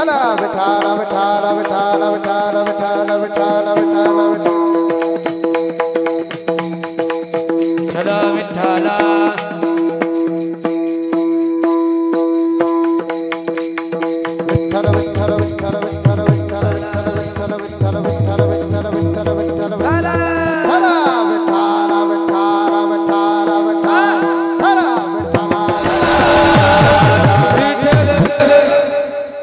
विठाला विठाला विठाला विठाला विठाला विठाला विठाला विठाला विठाला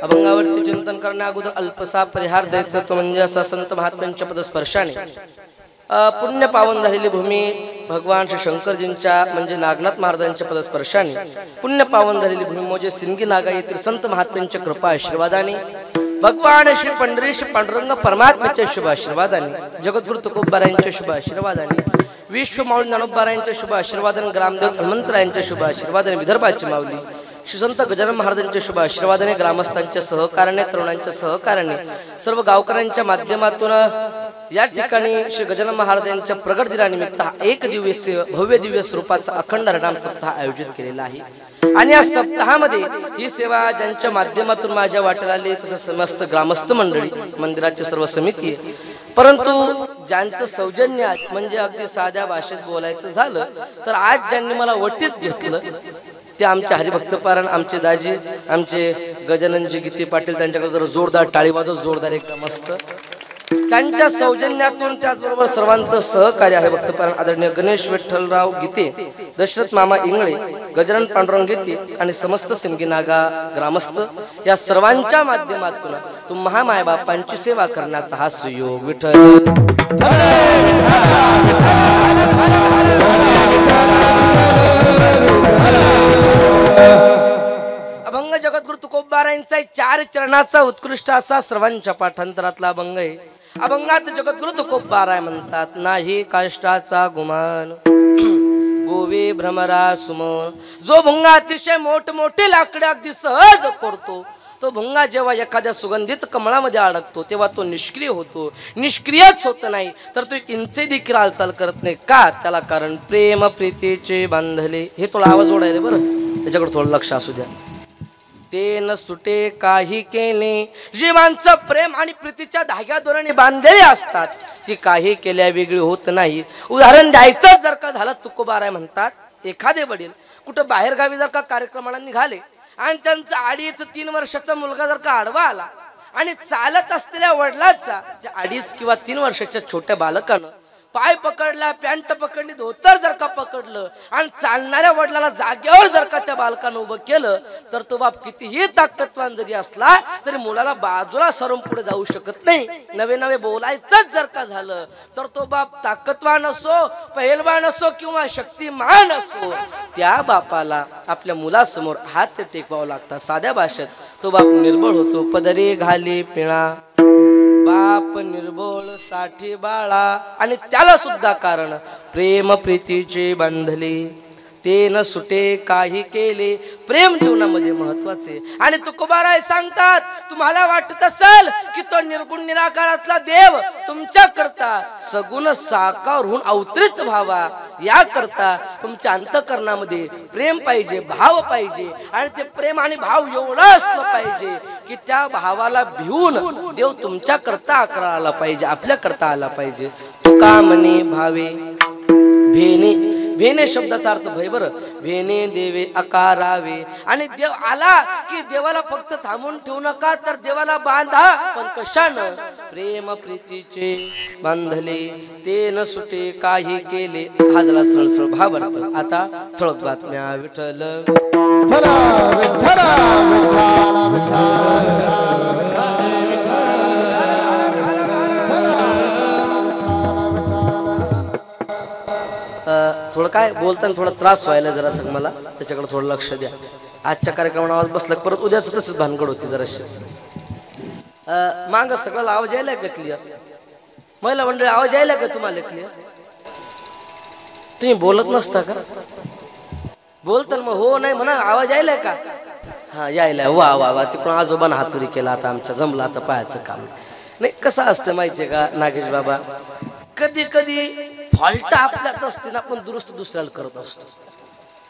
अभंगावरती चिंतन करण्या अगोदर अल्पसा परिहार द्यायचा तो म्हणजे असा संत महात्म्यांच्या पदस्पर्शाने पुण्य पावन झालेली भूमी भगवान श्री शंकरजींच्या म्हणजे नागनाथ महाराजांच्या पदस्पर्शाने पुण्य पावन झालेली भूमी म्हणजे सिंगी नागा येथील संत महात्म्यांच्या कृपा आशीर्वादाने भगवान श्री पंढरीश पांडुरंग परमात्म्याच्या शुभ आशीर्वादाने जगद्गुरु तुकोबारायांच्या शुभ आशीर्वादाने विश्व माऊली ज्ञानोबारायांच्या शुभ आशीर्वादाने ग्रामदेव हनुमंतरायांच्या शुभ आशीर्वादाने विदर्भाची माऊली श्री संत गजानन महाराजांच्या शुभ आशीर्वादाने ग्रामस्थांच्या सहकार्याने तरुणांच्या सहकार्याने सर्व गावकऱ्यांच्या माध्यमातून या ठिकाणी श्री गजानन महाराजांच्या प्रगट दिनानिमित्त एक दिवसीय भव्य दिव्य स्वरूपाचा अखंड हरिनाम सप्ताह आयोजित केलेला आहे आणि या सप्ताहामध्ये ही सेवा ज्यांच्या माध्यमातून माझ्या वाटेला आली तसं समस्त ग्रामस्थ मंडळी मंदिराची सर्व समिती आहे परंतु ज्यांचं सौजन्य म्हणजे अगदी साध्या भाषेत बोलायचं झालं तर आज ज्यांनी मला वटीत घेतलं ते आमचे हरिभक्तपारायण आमचे दाजी आमचे गजाननजी गीते पाटील त्यांच्याकडे जर जोरदार टाळी वाजव जोरदार एकदम मस्त त्यांच्या सौजन्यातून त्याचबरोबर सर्वांचं सहकार्य आहे भक्तपारायण आदरणीय गणेश विठ्ठलराव गीते दशरथ मामा इंगळे गजानन पांडुरंग गीते आणि समस्त सिंगी नागा ग्रामस्थ या सर्वांच्या माध्यमातून तुम्हा मायबापांची सेवा करण्याचा हा सुयोग विठ्ठल अभंग जगद्गुरु तुकोबारायांचा 4 चरणाचा उत्कृष्ट असा सर्वांच्या पाठांतरातला अभंग आहे अभंगात जगद्गुरु तुकोबाराय म्हणतात नाही काष्टाचा गुमान गोवे भ्रमरा सुम जो भुंगा अतिशय मोठमोठे लाकडे अगदी सहज करतो तो भुंगा जेव्हा एखाद्या सुगंधित कमळामध्ये अडकतो तेव्हा तो निष्क्रिय होतो निष्क्रियच होत नाही तर तो इंचे देखील हालचाल करत नाही का त्याला कारण प्रेम प्रीतीचे बांधले हे थोडा आवाज ओढायला बरं त्याच्याकडे थोडं लक्ष असू द्या ते न सुटे काही केले जीवांचं प्रेम आणि प्रीतीच्या धाग्यादोराने बांधलेले असतात ती काही केल्या वेगळी होत नाही उदाहरण द्यायचं जर का झालं तुकोबाराय म्हणतात एखादे वडील कुठं बाहेर गावी जर का कार्यक्रमाला निघाले आणि त्यांचा 2.5-3 वर्षाचा मुलगा जर का आडवा आला आणि चालत असलेल्या वडिलाचा त्या 2.5 किंवा 3 वर्षाच्या छोट्या बालकानं पाय पकडला पॅन्ट पकडली धोतर जर का पकडलं आणि चालणाऱ्या वडिलाला जागेवर जर का त्या बालकानं उभं केलं तर तो बाप कितीही ताकदवान जरी असला तरी मुलाला बाजूला सरून पुढे जाऊ शकत नाही नवे नवे बोलायचंच जर का झालं तर तो बाप ताकदवान असो पहिलवान असो किंवा शक्तिमान असो त्या बापाला आपल्या मुलासमोर हात टेकवावं लागतात साध्या भाषेत तो बाप निर्बळ होतो पदरी घाली पिळा बाप निर्बोळ साठी बाळा आणि त्याला सुद्धा कारण प्रेम प्रीतीचे बांधले ते न सुटे काही केले प्रेम जीवनामध्ये महत्वाचे आणि तुकोबाराय सांगतात तुम्हाला वाटत असेल की तो निर्गुण निराकारातला देव तुमच्या करता सगुण साकार होऊन अवतरित व्हावा या करता तुमच्या अंतःकरणामध्ये प्रेम पाहिजे भाव पाहिजे आणि ते प्रेम आणि भाव एवढा असलं पाहिजे की त्या भावाला भिवून देव तुमच्या करता आकाराला पाहिजे आपल्या करता आला पाहिजे तुका मने भावे भेने भेने शब्दाचा अर्थ भय बरं भेने देवे आकारावे आणि देव आला की देवाला फक्त थांबून ठेवू नका तर देवाला बांधा पण कशानं प्रेम प्रीतीचे बांधले ते न सुटे काही केले हा जरा सळसळ भाव वाटतो आता ठळक बातम्या विठ्ठल थोडं काय बोलताना थोडा त्रास व्हायला जरा सग मला त्याच्याकडे थोडं लक्ष द्या आजच्या कार्यक्रमाला आवाज बसला परत उद्याच तसंच भानगड होती जराशी माग सगळ्याला आवाज यायला का क्लिअर महिला मंडळी आवाज यायला का तुम्हाला क्लिअर तुम्ही बोलत नसता का बोलता मग हो नाही म्हणा आवाज यायलाय का हा यायलाय वा वा वा तिकडून आजोबांना हातोरी केला आता आमच्या जमला आता पायाचं काम नाही कसं असतं माहितीये का नागेश बाबा कधी कधी फॉल्ट आपल्यात असते ना आपण दुरुस्त दुसऱ्याला करत असतो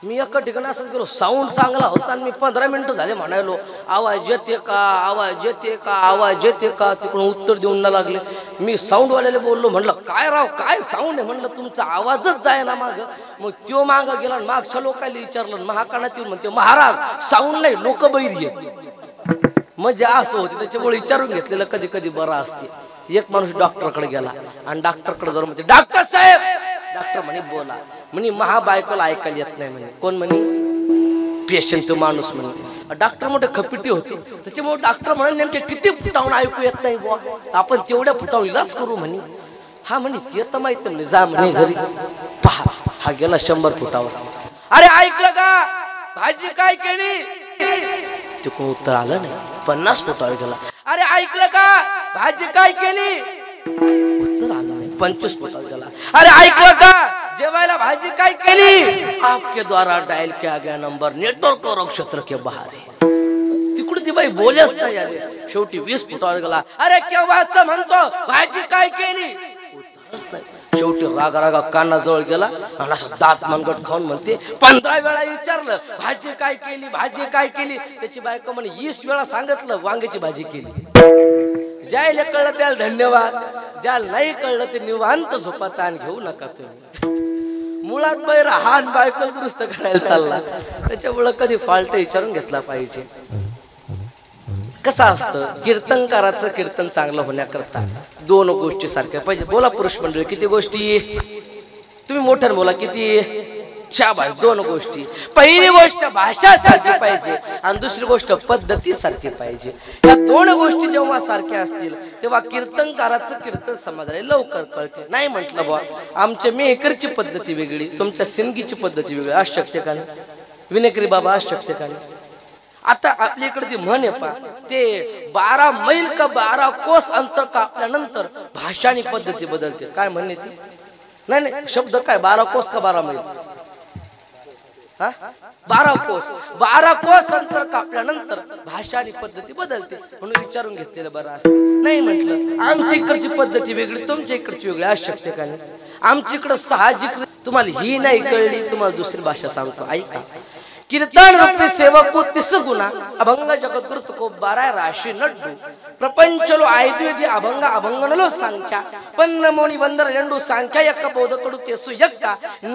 मी एका ठिकाणी असंच गेलो, साऊंड चांगला होता आणि मी 15 मिनिटं झाले म्हणायलो आवाज येते का, आवाज येते का, आवाज येते का. तिकडून उत्तर देऊन ना लागले. मी साऊंडवाल्याला बोललो, म्हणलं काय राव काय साऊंड आहे, म्हणलं तुमचा आवाजच जाय ना माग. मग त्यो माग गेला, मागच्या लोकांना विचारलं, महाकानात येऊन म्हणते महाराज साऊंड नाही लोक बैरी आहेत. म्हणजे असं होते, त्याच्यामुळे विचारून घेतलेलं कधी कधी बरं असते. एक माणूस डॉक्टरकडे गेला आणि डॉक्टरकडे जाऊन म्हणते डॉक्टर साहेब, डॉक्टर म्हणे बोला. म्हणे महाबायकोला ऐकायला येत नाही म्हणे. कोण म्हणे, पेशंट तो माणूस म्हणे. डॉक्टर मोठे खपिटी होते, त्याच्यामुळे डॉक्टर म्हणे नेमके किती फुटावून ऐकू येत नाही बुवा, आपण तेवढ्या फुटावून इलाज करू म्हणे. हा म्हणे ते तर माहित म्हणे, जा म्हणे घरी. पहा हा गेला 100 फुटावर. अरे ऐकलं का, भाजी काय केली, ते कोण उत्तर आलं नाही. 50 फुटावर गेला. अरे ऐकलं का, भाजी काय केली, उत्तर आलं नाही. 25 फुटावर गेला. अरे ऐकलं का, जेवायला भाजी काय केली, आपके द्वारा डायल किया गया नंबर नेटवर्क और क्षेत्र के बाहर है. तिकडे ती बाई बोलच नाही आली. शेवटी 20 फुटावर गेला. अरे केव्हाच म्हणतो भाजी काय केली, उत्तरच नाही. शेवटी रागा रागा कानाजवळ गेला आणि असं दात मनगट खाऊन म्हणते 15 वेळा विचारलं भाजी काय केली, भाजी काय केली. त्याची बायको म्हणे 20 वेळा सांगितलं वांग्याची भाजी केली. ज्याला कळलं त्याला धन्यवाद, ज्याला नाही कळलं ते निवांत झोपा ताण घेऊ नका तुम्ही. मुळात बैर हान बायको दुरुस्त करायला चालला, त्याच्यामुळं कधी फॉल्ट विचारून घेतला पाहिजे. कसं असतं, कीर्तनकाराचं कीर्तन चांगलं होण्याकरता 2 गोष्टी सारख्या पाहिजे. बोला पुरुष मंडळी, किती गोष्टी, तुम्ही मोठ्याने बोला किती, शाबास. 2 गोष्टी. पहिली गोष्ट भाषा सारखी पाहिजे आणि दुसरी गोष्ट पद्धती सारखी पाहिजे. या 2 गोष्टी जेव्हा सारख्या असतील तेव्हा कीर्तनकाराचं कीर्तन समाजाला लवकर कळते. नाही म्हटलं बा आमच्या मेहकरची पद्धती वेगळी, तुमच्या सिंगीची पद्धती वेगळी, अशक्य का नाही, विनेकरी बाबा अशक्य का नाही. आता आपल्या इकडे ती म्हण आहे पा, ते 12 मैल का 12 कोस अंतर कापल्यानंतर भाषा आणि पद्धती बदलते. काय म्हणणे ती, नाही नाही शब्द काय, 12 कोस का 12 मैल, 12 कोस अंतर कापल्यानंतर भाषा आणि पद्धती बदलते. म्हणून विचारून घेतलेलं बरं असतं. नाही म्हटलं आमच्या इकडची पद्धती वेगळी, तुमच्या इकडची वेगळी, अशक्य का नाही. आमच्या इकडं साहजिक, तुम्हाला ही नाही कळली तुम्हाला दुसरी भाषा सांगतो ऐका. कीर्तन रूपी सेवकु 30 गुना, अभंग जगद्गुरु तुकोबारा राशि नड्डू, ప్రపంచంలో 5 అభంగ అభంగనలో సంఖ్య 12 వందల 2 సంఖ్య యొక్క బోధకుడు కేసు యొక్క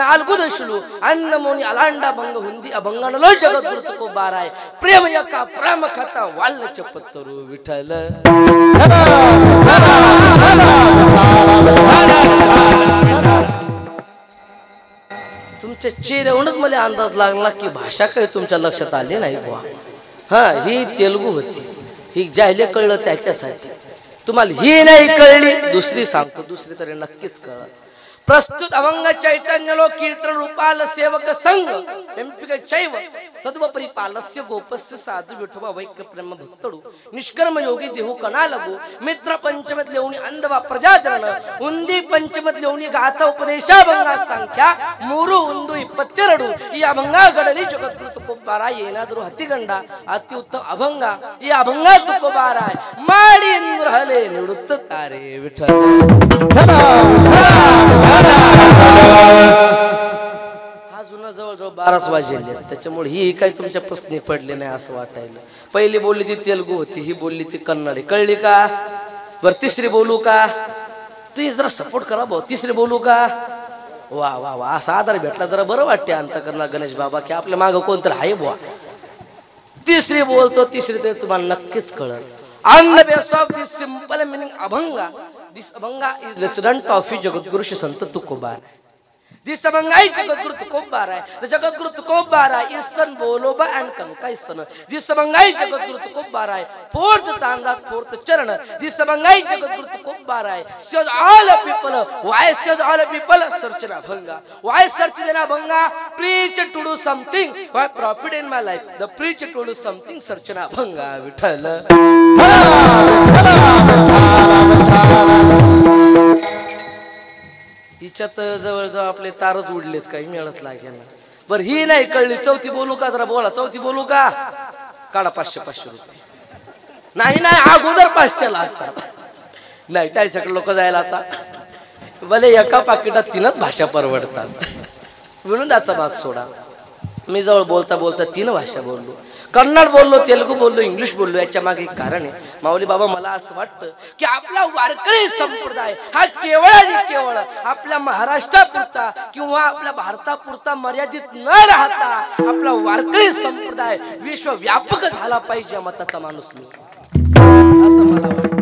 4 దశలు అన్నమోని అలాండ అభంగ ఉంది అభంగనలో జగద్గురు తుకోబారాయ్ ప్రేమ యొక్క ప్రేమ కథ వాళ్ళ చెప్పత్తరు విఠల. तुमच्या चेहऱ्यावरूनच मला अंदाज लागला की भाषा काही तुमच्या लक्षात आली नाही बुवा. हा ही तेलुगू होती, ही ज्याला कळलं त्याच्यासाठी. तुम्हाला ही नाही कळली दुसरी सांगतो, दुसरी तरी नक्कीच कळ. प्रस्तुत अभंग चैतन्यलो कीर्तन रूपाल सेवक संघ ಎಂಪಿಗೆ ಚೈವ ತದ್ವಪರಿಪಾಲಸ್ಯ ಗೋಪಸ್ಯ ಸಾಧು ವಿಠವ ವೈಕ್ಯ ಪ್ರೇಮ ಭಕ್ತಡು ನಿಷ್ಕರ್ಮ ಯೋಗಿ ದೇಹು ಕಣಾಲಗು ಮಿತ್ರ ಪಂಚಮತ್ ಲೇವನಿ ಅಂದವ ಪ್ರಜಾಜನ ಉಂದಿ ಪಂಚಮತ್ ಲೇವನಿ ಗಾತ ಉಪದೇಶ ಅಭಂಗ ಸಂಖ್ಯಾ 3 1 22. ಈ ಅಭಂಗಗಳಲ್ಲಿ ಜಗದ್ಗುರು ತುಕೋಬಾರ ಏನಾದರೂ ಹತ್ತಿಗಂಡ ಅತ್ಯುತ್ತಮ ಅಭಂಗ ಈ ಅಭಂಗ ತುಕೋಬಾರ ಮಾಡಿ ಎಂದು ಹಲೆ ನುಡುತ್ತಾರೆ ವಿಠಲ. हा जुना जवळजवळ 12 वाजले, त्याच्यामुळे ही काही तुमच्या प्रश्नी पडले नाही असं वाटायला. पहिली बोलली ती तेलुगू होती, ही बोलली ती कन्नडी. कळली का बर? तिसरी बोलू का? तू जरा सपोर्ट करा भाऊ, तिसरी बोलू का? वा वा वा, असा आधार भेटला जरा बरं वाटते अंतकरणात गणेश बाबा की आपल्या मागं कोणतरी आहे बुवा. तिसरी बोलतो, तिसरी तर तुम्हाला नक्कीच कळलं. On the base of this simple meaning अभंगा, दिस अभंगा is resident of Jagadguru Shri Sant तुकोबार. This Abhangai Jagadguru Tukobbara. The Jagadguru Tukobbara is son Boloba and Kankai son. This Abhangai Jagadguru Tukobbara. Fourth Tanda, fourth Charana. This Abhangai Jagadguru Tukobbara. Says all of people. Why says all of people? Search an Abhanga. Why search an Abhanga? Preach to do something. Why profit in my life? The preacher to do something. Search an Abhanga. Vithala. तिच्यात जवळजवळ आपले तारच उडलेत, काही मिळत लागेल. बरं ही नाही कळली, चौथी बोलू का? जरा बोला, चौथी बोलू का? काढा 500 रुपये. नाही नाही अगोदर 500 लागतात. नाही त्याच्याकडे लोक जायला आता भले एका पाकिटात 3च भाषा परवडतात म्हणून त्याचा भाग सोडा. मी जवळ बोलता बोलता 3 भाषा बोललो. कन्नड बोललो, तेलुगू बोललो, इंग्लिश बोललो. याच्या मागे एक कारण आहे. माऊली बाबा, मला असं वाटतं की आपला वारकरी संप्रदाय हा केवळ आणि केवळ आपल्या महाराष्ट्रापुरता किंवा आपल्या भारतापुरता मर्यादित न राहता आपला वारकरी संप्रदाय विश्वव्यापक झाला पाहिजे मताचा माणूस मी, असं मला वाटतं.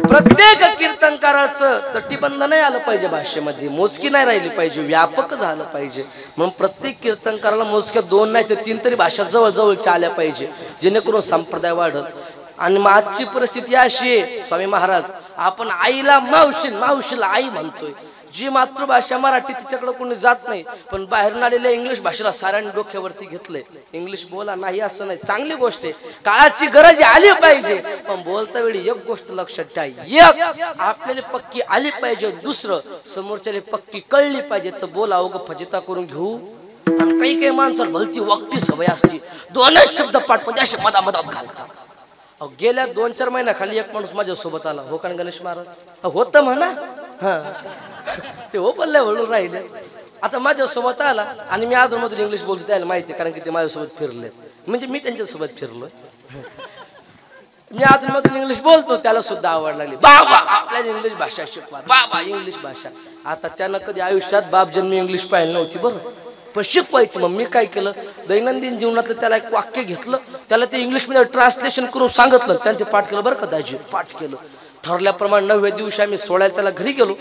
प्रत्येक कीर्तनकाराचं तटीबंध नाही आलं पाहिजे, भाषेमध्ये मोजकी नाही राहिली पाहिजे, व्यापक झालं पाहिजे. म्हणून प्रत्येक कीर्तनकाराला मोजक्या 2 नाही तर 3 तरी भाषा जवळ जवळच्या आल्या पाहिजे, जेणेकरून संप्रदाय वाढत. आणि मग आजची परिस्थिती अशी आहे स्वामी महाराज, आपण आईला मावशी, मावशीला आई म्हणतोय. जी मातृभाषा मराठी तिच्याकडे कोणी जात नाही, पण बाहेरून आलेल्या इंग्लिश भाषेला साऱ्यांनी डोक्यावरती घेतलंय. इंग्लिश बोला नाही असं नाही, चांगली गोष्ट आहे, काळाची गरज आली पाहिजे. पण बोलता वेळी एक गोष्ट लक्षात ठेवा, एक आपल्याला पक्की आली पाहिजे, दुसरं समोरच्याला पक्की कळली पाहिजे. तर बोला उगा फजिता करून घेऊ. आणि काही काही माणसाला भलती वक्ती सवय असते, 2च शब्द पाठमध्ये असे मधामधात घालतात. गेल्या 2-4 महिन्याखाली एक माणूस माझ्या सोबत आला. हो का गणेश महाराज? होतं म्हणा. हा, ते हो बोलले म्हणून राहिले. आता माझ्या सोबत आला आणि मी अजूनमधून इंग्लिश बोलतो, त्याला माहिती, कारण की ते माझ्यासोबत फिरले, म्हणजे मी त्यांच्यासोबत फिरलो. मी अजूनमधून इंग्लिश बोलतो, त्याला सुद्धा आवड लागली. बाबा आपल्याला इंग्लिश भाषा शिकवा, बाबा इंग्लिश भाषा. आता त्यानं कधी आयुष्यात बाप जन्मी इंग्लिश पाहिली नव्हती बरं, पण शिकवायची. मग मी काय केलं, दैनंदिन जीवनातलं त्याला एक वाक्य घेतलं, त्याला ते इंग्लिशमध्ये ट्रान्सलेशन करून सांगितलं, त्याने ते पाठ केलं बरं का दाजी, पाठ केलं. ठरल्याप्रमाणे 9व्या दिवशी आम्ही 16 त्याला घरी गेलो.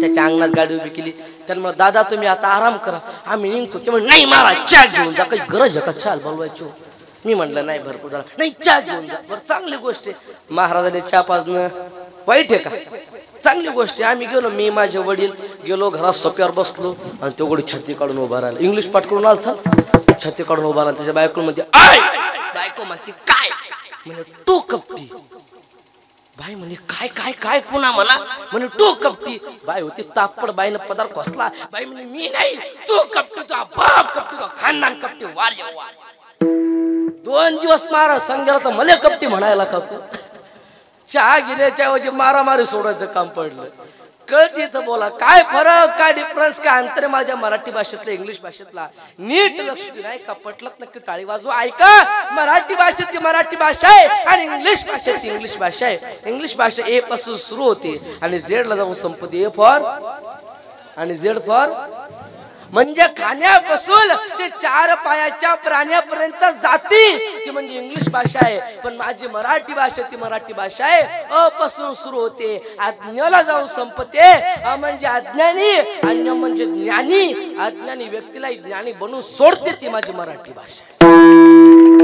त्याच्या अंगणात गाडी उभी केली. त्याला म्हणलं, दादा तुम्ही आता आराम करा, आम्ही निघतो. ते म्हणजे नाही महाराज चहा घेऊन जा. काही गरज आहे का चहा बोलवायची? मी म्हणलं नाही, भरपूर झाला, नाही चहा घेऊन जा. बरं चांगली गोष्ट आहे, महाराजाने चहा पाजणं वाईट आहे का? चांगली गोष्ट आहे. आम्ही गेलो, मी माझे वडील गेलो, घरात सोप्यावर बसलो आणि तो गडी छत्री काढून उभा राहिला. इंग्लिश पाठ करून आलता, छत्री काढून उभा राहिला. त्याच्या बायको म्हणते, आय बायको म्हणते काय? म्हणे टू कपटी. बाई म्हणे काय काय काय? पुन्हा म्हणा. म्हणे टू कपटी. बाई होती तापड, बाईनं पदार खोसला. बाई म्हणे मी नाही, तू कपटी, तो बाप कपटी, तो खानदान कपटी. वार या वार. 2 दिवस महाराज संघाला तर मला कपटी म्हणायला का तू? चहा घेण्याच्या ऐवजी मारामारी सोडायचं काम पडलं. कळत येतं बोला, काय फरक, काय डिफरन्स, काय अंतर माझ्या मराठी भाषेतला इंग्लिश भाषेतला. नीट लक्ष देऊन ऐका, पटलत नक्की टाळी वाजवा. ऐका, मराठी भाषेत ती मराठी भाषा आहे आणि इंग्लिश भाषेत ती इंग्लिश भाषा आहे. इंग्लिश भाषा ए पासून सुरू होते आणि झेड ला जाऊन संपते. ए फॉर आणि झेड फॉर, म्हणजे खाण्यापासून ते 4 पायाच्या प्राण्यापर्यंत जाती ती म्हणजे इंग्लिश भाषा आहे. पण माझी मराठी भाषा ती मराठी भाषा आहे. अ पासून सुरू होते, आज्ञाला जाऊन संपते. अ म्हणजे अज्ञानी, अन्य म्हणजे ज्ञानी. अज्ञानी व्यक्तीला ज्ञानी बनवून सोडते ती माझी मराठी भाषा आहे.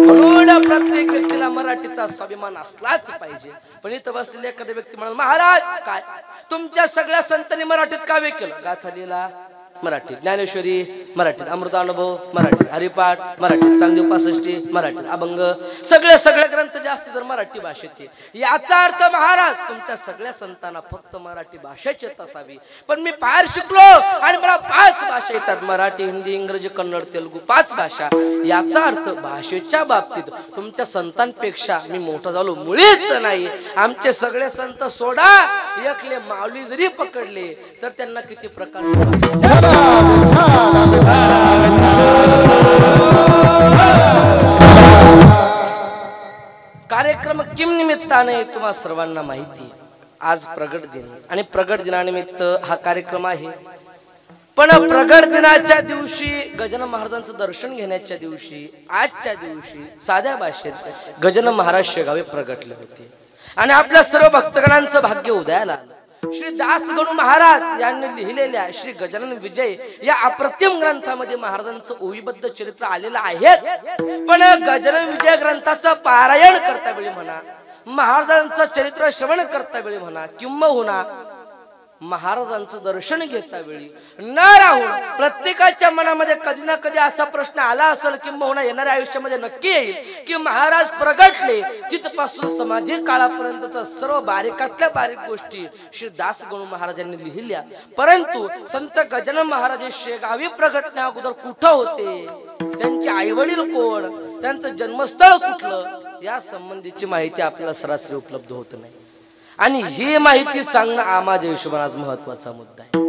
म्हणून प्रत्येक व्यक्तीला मराठीचा स्वाभिमान असलाच पाहिजे. पण इथं बसलेले एखादा व्यक्ती म्हणाल, महाराज काय तुमच्या सगळ्या संतांनी मराठीत काव्य केलं? गाथा लिहिला मराठीत, ज्ञानेश्वरी मराठीत, अमृतानुभव मराठीत, हरिपाठ मराठीत, चांगदेव 65 मराठीत, अभंग, सगळे ग्रंथ जास्ती जर मराठी भाषेत. याचा अर्थ महाराज तुमच्या सगळ्या संतांना फक्त मराठी भाषेच येत असावी. पण मी बाहेर शिकलो आणि मला 5 भाषा येतात, मराठी, हिंदी, इंग्रजी, कन्नड, तेलुगू, 5 भाषा. याचा अर्थ भाषेच्या बाबतीत तुमच्या संतांपेक्षा मी मोठा झालो मुळीच नाही. आमचे सगळे संत सोडा, एकले माऊली जरी पकडले तर त्यांना किती प्रकार. कार्यक्रम किम निमित्ताने तुम्हा सर्वांना माहिती, आज प्रगट दिन आणि प्रगट दिनानिमित्त हा कार्यक्रम आहे. पण प्रगट दिनाच्या दिवशी, गजानन महाराजांचं दर्शन घेण्याच्या दिवशी, आजच्या दिवशी साध्या भाषेत गजानन महाराज शेगावे प्रगटले होते आणि आपल्या सर्व भक्तगणांचं भाग्य उदयाला आलं. श्री दासगणू महाराज यांनी लिहिलेल्या श्री गजानन विजय या अप्रतिम ग्रंथामध्ये महाराजांचं ओवीबद्ध चरित्र आलेलं आहेच. पण गजानन विजय ग्रंथाचं पारायण करता वेळी म्हणा, महाराजांचं चरित्र श्रवण करता वेळी म्हणा, किंबहुना महाराजांचं दर्शन घेता वेळी न राहून प्रत्येकाच्या मनामध्ये कधी ना कधी असा प्रश्न आला असेल, किंबहुना येणाऱ्या आयुष्यामध्ये नक्की येईल की महाराज प्रगटले तिथपासून समाधी काळापर्यंतचा सर्व बारीकातल्या बारीक गोष्टी श्री दासगणू महाराजांनी लिहिल्या. परंतु संत गजानन महाराज शेगावी प्रगटण्या अगोदर कुठं होते, त्यांचे आईवडील कोण, त्यांचं जन्मस्थळ कुठलं, या संबंधीची माहिती आपल्याला सरासरी उपलब्ध होत नाही. आणि ही माहिती सांगणं माझ्या हिशोबाने महत्वाचा मुद्दा आहे.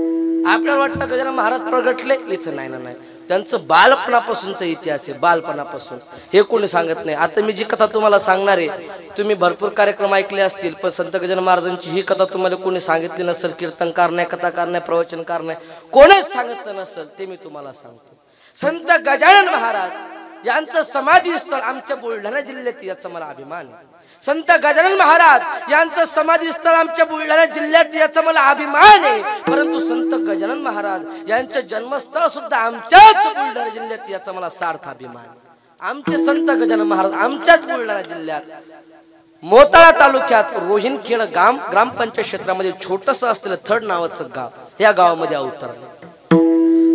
आपल्याला वाटतं गजानन महाराज प्रगटले इथं, नाही ना नाही, त्यांचं बालपणापासूनचा इतिहास आहे, बालपणापासून. हे कोणी सांगत नाही. आता मी जी कथा तुम्हाला सांगणार आहे, तुम्ही भरपूर कार्यक्रम ऐकले असतील, पण संत गजानन महाराजांची ही कथा तुम्हाला कोणी सांगितली नसेल, कीर्तनकार नाही, कथाकार नाही, प्रवचनकार नाही, कोणीच सांगितलं नसेल, ते मी तुम्हाला सांगतो. संत गजानन महाराज यांचं समाधी स्थळ आमच्या बुलढाणा जिल्ह्यात, याचा मला अभिमान आहे. संत गजानन महाराज यांचं समाधी स्थळ आमच्या बुलढाणा जिल्ह्यात, याचा मला अभिमान आहे. परंतु संत गजानन महाराज यांचं जन्मस्थळ सुद्धा आमच्याच बुलढाणा जिल्ह्यात, याचा मला सार्थ अभिमान. आमचे संत गजानन महाराज आमच्याच बुलढाणा जिल्ह्यात मोताळा तालुक्यात रोहिणखेड ग्रामपंचायत क्षेत्रामध्ये छोटस असलेलं थड नावाचं गाव, या गावामध्ये अवतरले.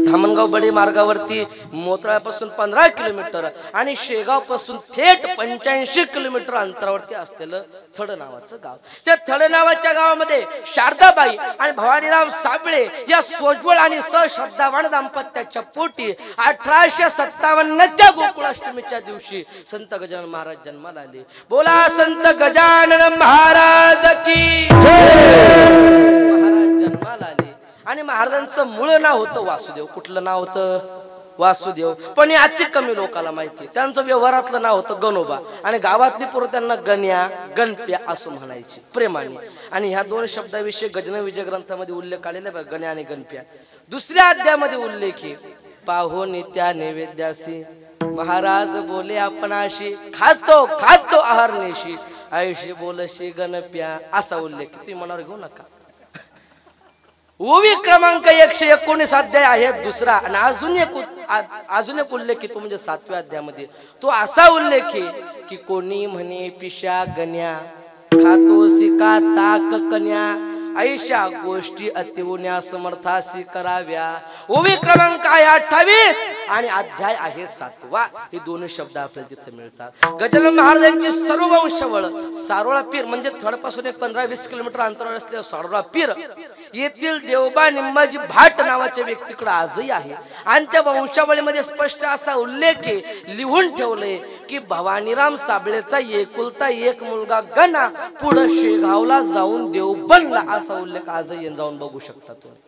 धामणगाव बडे मार्गावरती मोताळ्यापासून 15 किलोमीटर आणि शेगाव पासून थेट 85 किलोमीटर अंतरावरती असलेलं थड नावाचं गाव. त्या थड नावाच्या गावामध्ये शारदाबाई आणि भवानीराम साबळे या सोज्वळ आणि सश्रद्धावान दाम्पत्याच्या पोटी 1857च्या गोकुळाष्टमीच्या दिवशी संत गजानन महाराज जन्माला आले. बोला संत गजानन महाराज की महाराज जन्माला आले. आणि महाराजांचं मूळ नाव होतं वासुदेव. कुठलं नाव होतं? वासुदेव. पण हे अति कमी लोकांना माहिती. त्यांचं व्यवहारातलं नाव होतं गणोबा आणि गावातली पोरं त्यांना गण्या गणप्या असं म्हणायची प्रेमाने. आणि ह्या दोन शब्दाविषयी गजानन विजय ग्रंथामध्ये उल्लेख आलेला आहे, गण्या आणि गणप्या. दुसऱ्या अध्यायामध्ये उल्लेख आहे, पाहो त्या नैवेद्यासी महाराज बोले आपणाशी, खातो खातो आहारनेशी आयुष्य बोलशी गणप्या, असा उल्लेख. तुम्ही मनावर घेऊ नका. ओवी क्रमांक 119 अध्याय आहे दुसरा. आणि अजून एक उल्लेख आहे, तो म्हणजे 7व्या अध्यायामध्ये. तो असा उल्लेख आहे की कोणी म्हणे पिशा गण्या, खातो सिका ताक कन्या, ऐशा गोष्टी अतिवण्या समर्थासी कराव्या. ओवी क्रमांक आहे 28 आणि अध्याय आहे 7वा. हे दोन शब्द आपल्याला तिथे मिळतात. गजानन महाराजांची सर्व वंशवळ सारोळा पीर म्हणजे थडपासून एक 15-20 किलोमीटर अंतरावर असलेल्या सारोळा पीर येथील देवबा निंबाजी भाट नावाच्या व्यक्तीकडे आजही आहे. आणि त्या वंशावळीमध्ये स्पष्ट असा उल्लेख आहे, लिहून ठेवलंय की भवानीराम साबळेचा एकुलता एक मुलगा गणा पुढे शेगावला जाऊन देव बनला, असा उल्लेख आजही जाऊन बघू शकता तुम्ही.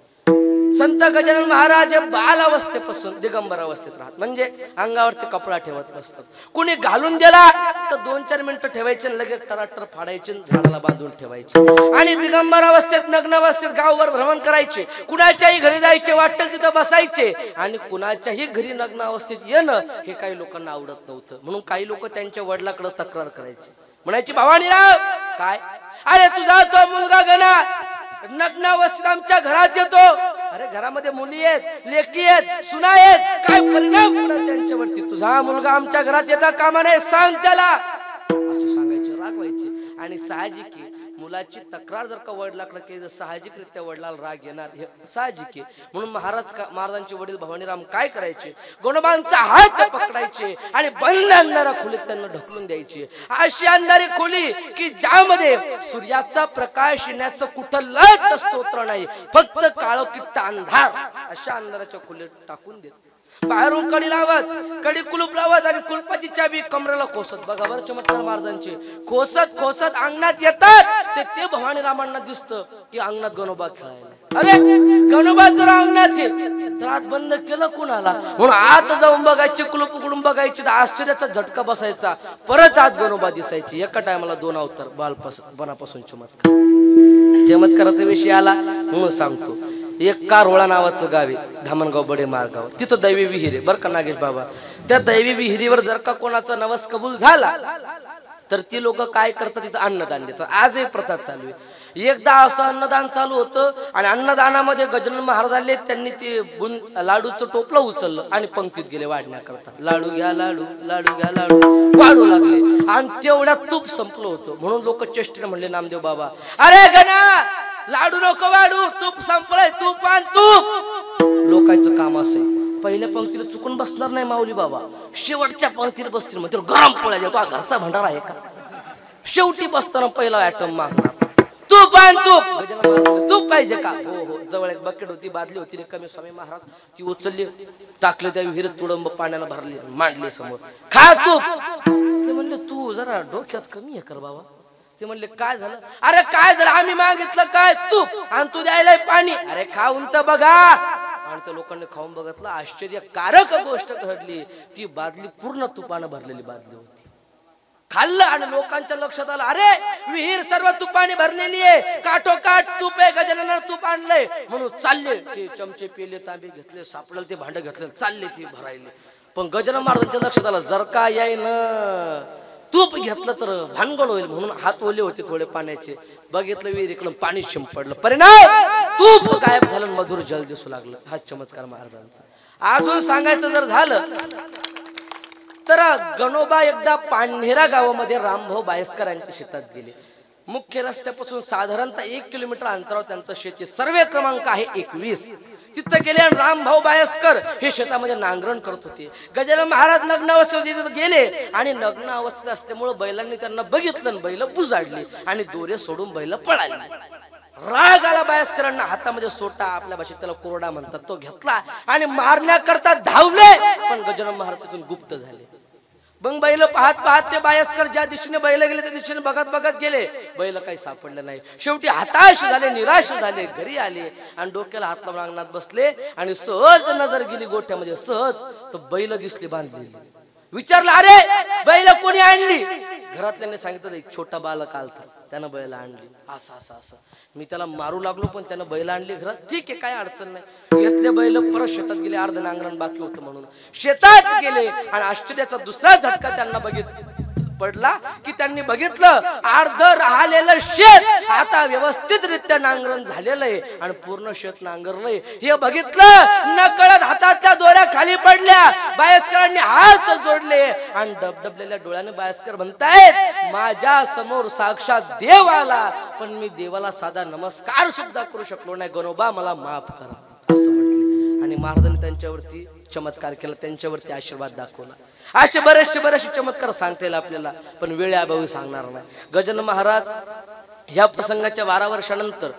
संत गजानन महाराज बाल अवस्थेपासून दिगंबर अवस्थेत राहत, म्हणजे अंगावरती कपडा ठेवत नसतात. कुणी घालून दिला तर 2-4 मिनिटं ठेवायचे, लगेच टराटर फाडायचे, झाडाला बांधून ठेवायचे. आणि दिगंबर अवस्थेत नग्न अवस्थेत गावभर भ्रमण करायचे. कुणाच्याही घरी जायचे, वाटेल तिथं बसायचे. आणि कुणाच्याही घरी नग्न अवस्थेत येणं हे काही लोकांना आवडत नव्हतं. म्हणून काही लोक त्यांच्या वडिलाकडे तक्रार करायचे, म्हणायची भवानीराव काय, अरे तुझा तो मुलगा गणा नग्न अवस्थेत आमच्या घरात येतो. अरे घरामध्ये मुली आहेत, लेकी आहेत, सुना आहेत, काय परिणाम पडेल त्यांच्यावरती? तुझा मुलगा आमच्या घरात येता कामा नये, सांग त्याला, असं सांगायचे, रागवायचे. आणि साहजिक मुलाची तक्रार जर का वडिलाकडे केली तर साहजिकरित्या वडिलाला राग येणार, हे साहजिक आहे. म्हणून महाराजांचे वडील भवानीराम काय करायचे, गणोबांचा हात पकडायचे आणि बंद अंधारा खोलीत त्यांना ढकलून द्यायचे. अशी अंधारी खोली की ज्यामध्ये सूर्याचा प्रकाश येण्याचं कुठलंच स्तोत्र नाही, फक्त काळोखिट्ट अंधार. अशा अंधाराच्या खोलीत टाकून देत, बाहेरून कडी लावत, कडी कुलूप लावत आणि कुलपाची चाबी कमरेला खोसत. बघा बरं चमत्कार महाराजांचे. खोसत खोसत अंगणात येतात ते भवानीरामांना दिसतं की अंगणात गणोबा खेळायला. अरे गणोबा जर अंगणात येत तर आत बंद केलं कुणाला, म्हणून आत जाऊन बघायचे, कुलूप उघडून बघायचे तर आश्चर्याचा झटका बसायचा. परत आत गणोबा दिसायची. एका टायमाला 2 अवतार बालपणापासून चमत्काराचा विषय आला म्हणून सांगतो. एक कारवळा नावाचं गाव आहे धामणगाव बडे मार्गावर, तिथं दैवी विहीर आहे बरं का नागेश बाबा. त्या दैवी विहिरीवर जर का कोणाचा नवस कबूल झाला तर ती लोक काय करतात, तिथं अन्नदान देतात. आजही प्रथा चालू आहे. एकदा असं अन्नदान चालू होतं आणि अन्नदानामध्ये गजानन महाराज आले. त्यांनी ते लाडूचं टोपलं उचललं आणि पंक्तीत गेले वाढण्याकरता. लाडू घ्या लाडू, लाडू घ्या लाडू, वाढू लागले. आणि तेवढ्यात तूप संपलं होतं. म्हणून लोक चेष्टेने म्हणले नामदेव बाबा, अरे गणा लाडू नको वाढू, तूप संपलंय, तूप आण तूप. लोकांचं काम असं पहिल्या पंक्तीला चुकून बसणार नाही माऊली बाबा, शेवटच्या पंक्तीला बसतील. म्हणजे गरम पोळ्या देतो, घरचा भंडारा आहे का? शेवटी बसताना पहिला आयटम मागणार, तूप आण तूप. तूप पाहिजे का? हो हो. जवळ एक बकेट होती, बादली होती रिकामी. स्वामी महाराज ती उचलली, टाकले त्या विहिरीत, तुडंब पाण्याला भरली, मांडले समोर, खा तूप. ते म्हणले तू जरा डोक्यात कमी आहे कर बाबा. ते म्हणले काय झालं? अरे काय झालं, आम्ही मागितलं काय? तूप आणि तू द्यायला पाणी. अरे खाऊन तर बघा. आणि त्या लोकांनी खाऊन बघितलं, आश्चर्यकारक गोष्ट घडली. ती बादली पूर्ण तुपानं भरलेली बादली होती. खाल्लं आणि लोकांच्या लक्षात आलं, अरे विहीर सर्व तुपाने भरलेली आहे, काठोकाठ तूप आहे, गजाननानं तूप आणलंय. म्हणून चालले ते चमचे पेले, तांबे घेतले, सापडलं ते भांडं घेतलं, चालले ती भरायले. पण गजानन महाराजांच्या लक्षात आलं, जर का यायन तूप घेतलं तर भानगड होईल. म्हणून हात ओले होते थोडे पाण्याचे, बघितलं विहिरीकडून पाणी शिंपडलं, परिणाम तूप गायब झालं, मधुर जल दिसू लागलं. हा चमत्कार महाराजांचा. अजून सांगायचं जर झालं तर गणोबा एकदा पांढेरा गावामध्ये रामभाऊ बायस्कर यांच्या शेतात गेले. मुख्य रस्त्यापासून साधारणतः 1 किलोमीटर अंतरावर त्यांचं शेत आहे. सर्वे क्रमांक आहे 21. तिथं गेले आणि रामभाऊ बायस्कर हे शेतामध्ये नांगरण करत होते. गजानन महाराज नग्न अवस्थेत गेले आणि नग्न अवस्थेत असल्यामुळे बैलांनी त्यांना बघितलं, बैल बुजाडली आणि दोरे सोडून बैल पळाली. राग आला बायस्करांना, हातामध्ये सोटा, आपल्या भाषेत त्याला कोरडा म्हणतात, तो घेतला आणि मारण्याकरता धावले. पण गजानन महाराज तिथून गुप्त झाले. मग बैल पाहत पाहत ते बायस्कर ज्या दिशेने बैल गेले त्या दिशेने बघत बघत गेले, बैल काही सापडलं नाही. शेवटी हताश झाले, निराश झाले, घरी आले आणि डोक्याला हात लावून अंगणात बसले आणि सहज नजर गेली गोठ्यामध्ये. सहज तो बैल दिसली बांधलेली. विचारलं, अरे बैल कोणी आणली? घरातल्यांनी सांगितलं, एक छोटा बालक आलता, त्यानं बैल आणली. असं असं असं मी त्याला मारू लागलो, पण त्यानं बैल आणली घरात. ठीक आहे, काय अडचण नाही. घेतले बैल, परत शेतात गेले. अर्ध नांगरण बाकी होतं म्हणून शेतात गेले आणि आश्चर्याचा दुसरा झटका त्यांना पडला की त्यांनी बघितलं अर्ध राहिलेलं शेत आता व्यवस्थितरित्या नांगरण झालेलं आहे आणि पूर्ण शेत नांगरलंय. हे बघितलं, नकळत हातातल्या दोऱ्या खाली पडल्या. बायस्करांनी हात जोडले आणि डबडबलेल्या डोळ्याने बायस्कर म्हणतायत, माझ्या समोर साक्षात देव आला, पण मी देवाला साधा नमस्कार सुद्धा करू शकलो नाही. गणोबा मला माफ करा, असं म्हटले. आणि महाराजांनी त्यांच्यावरती चमत्कार केला, त्यांच्यावरती आशीर्वाद दाखवला. असे बरेचसे चमत्कार सांगता येईल आपल्याला, पण वेळेअभावी सांगणार नाही. गजानन महाराज या प्रसंगाच्या 12 वर्षानंतर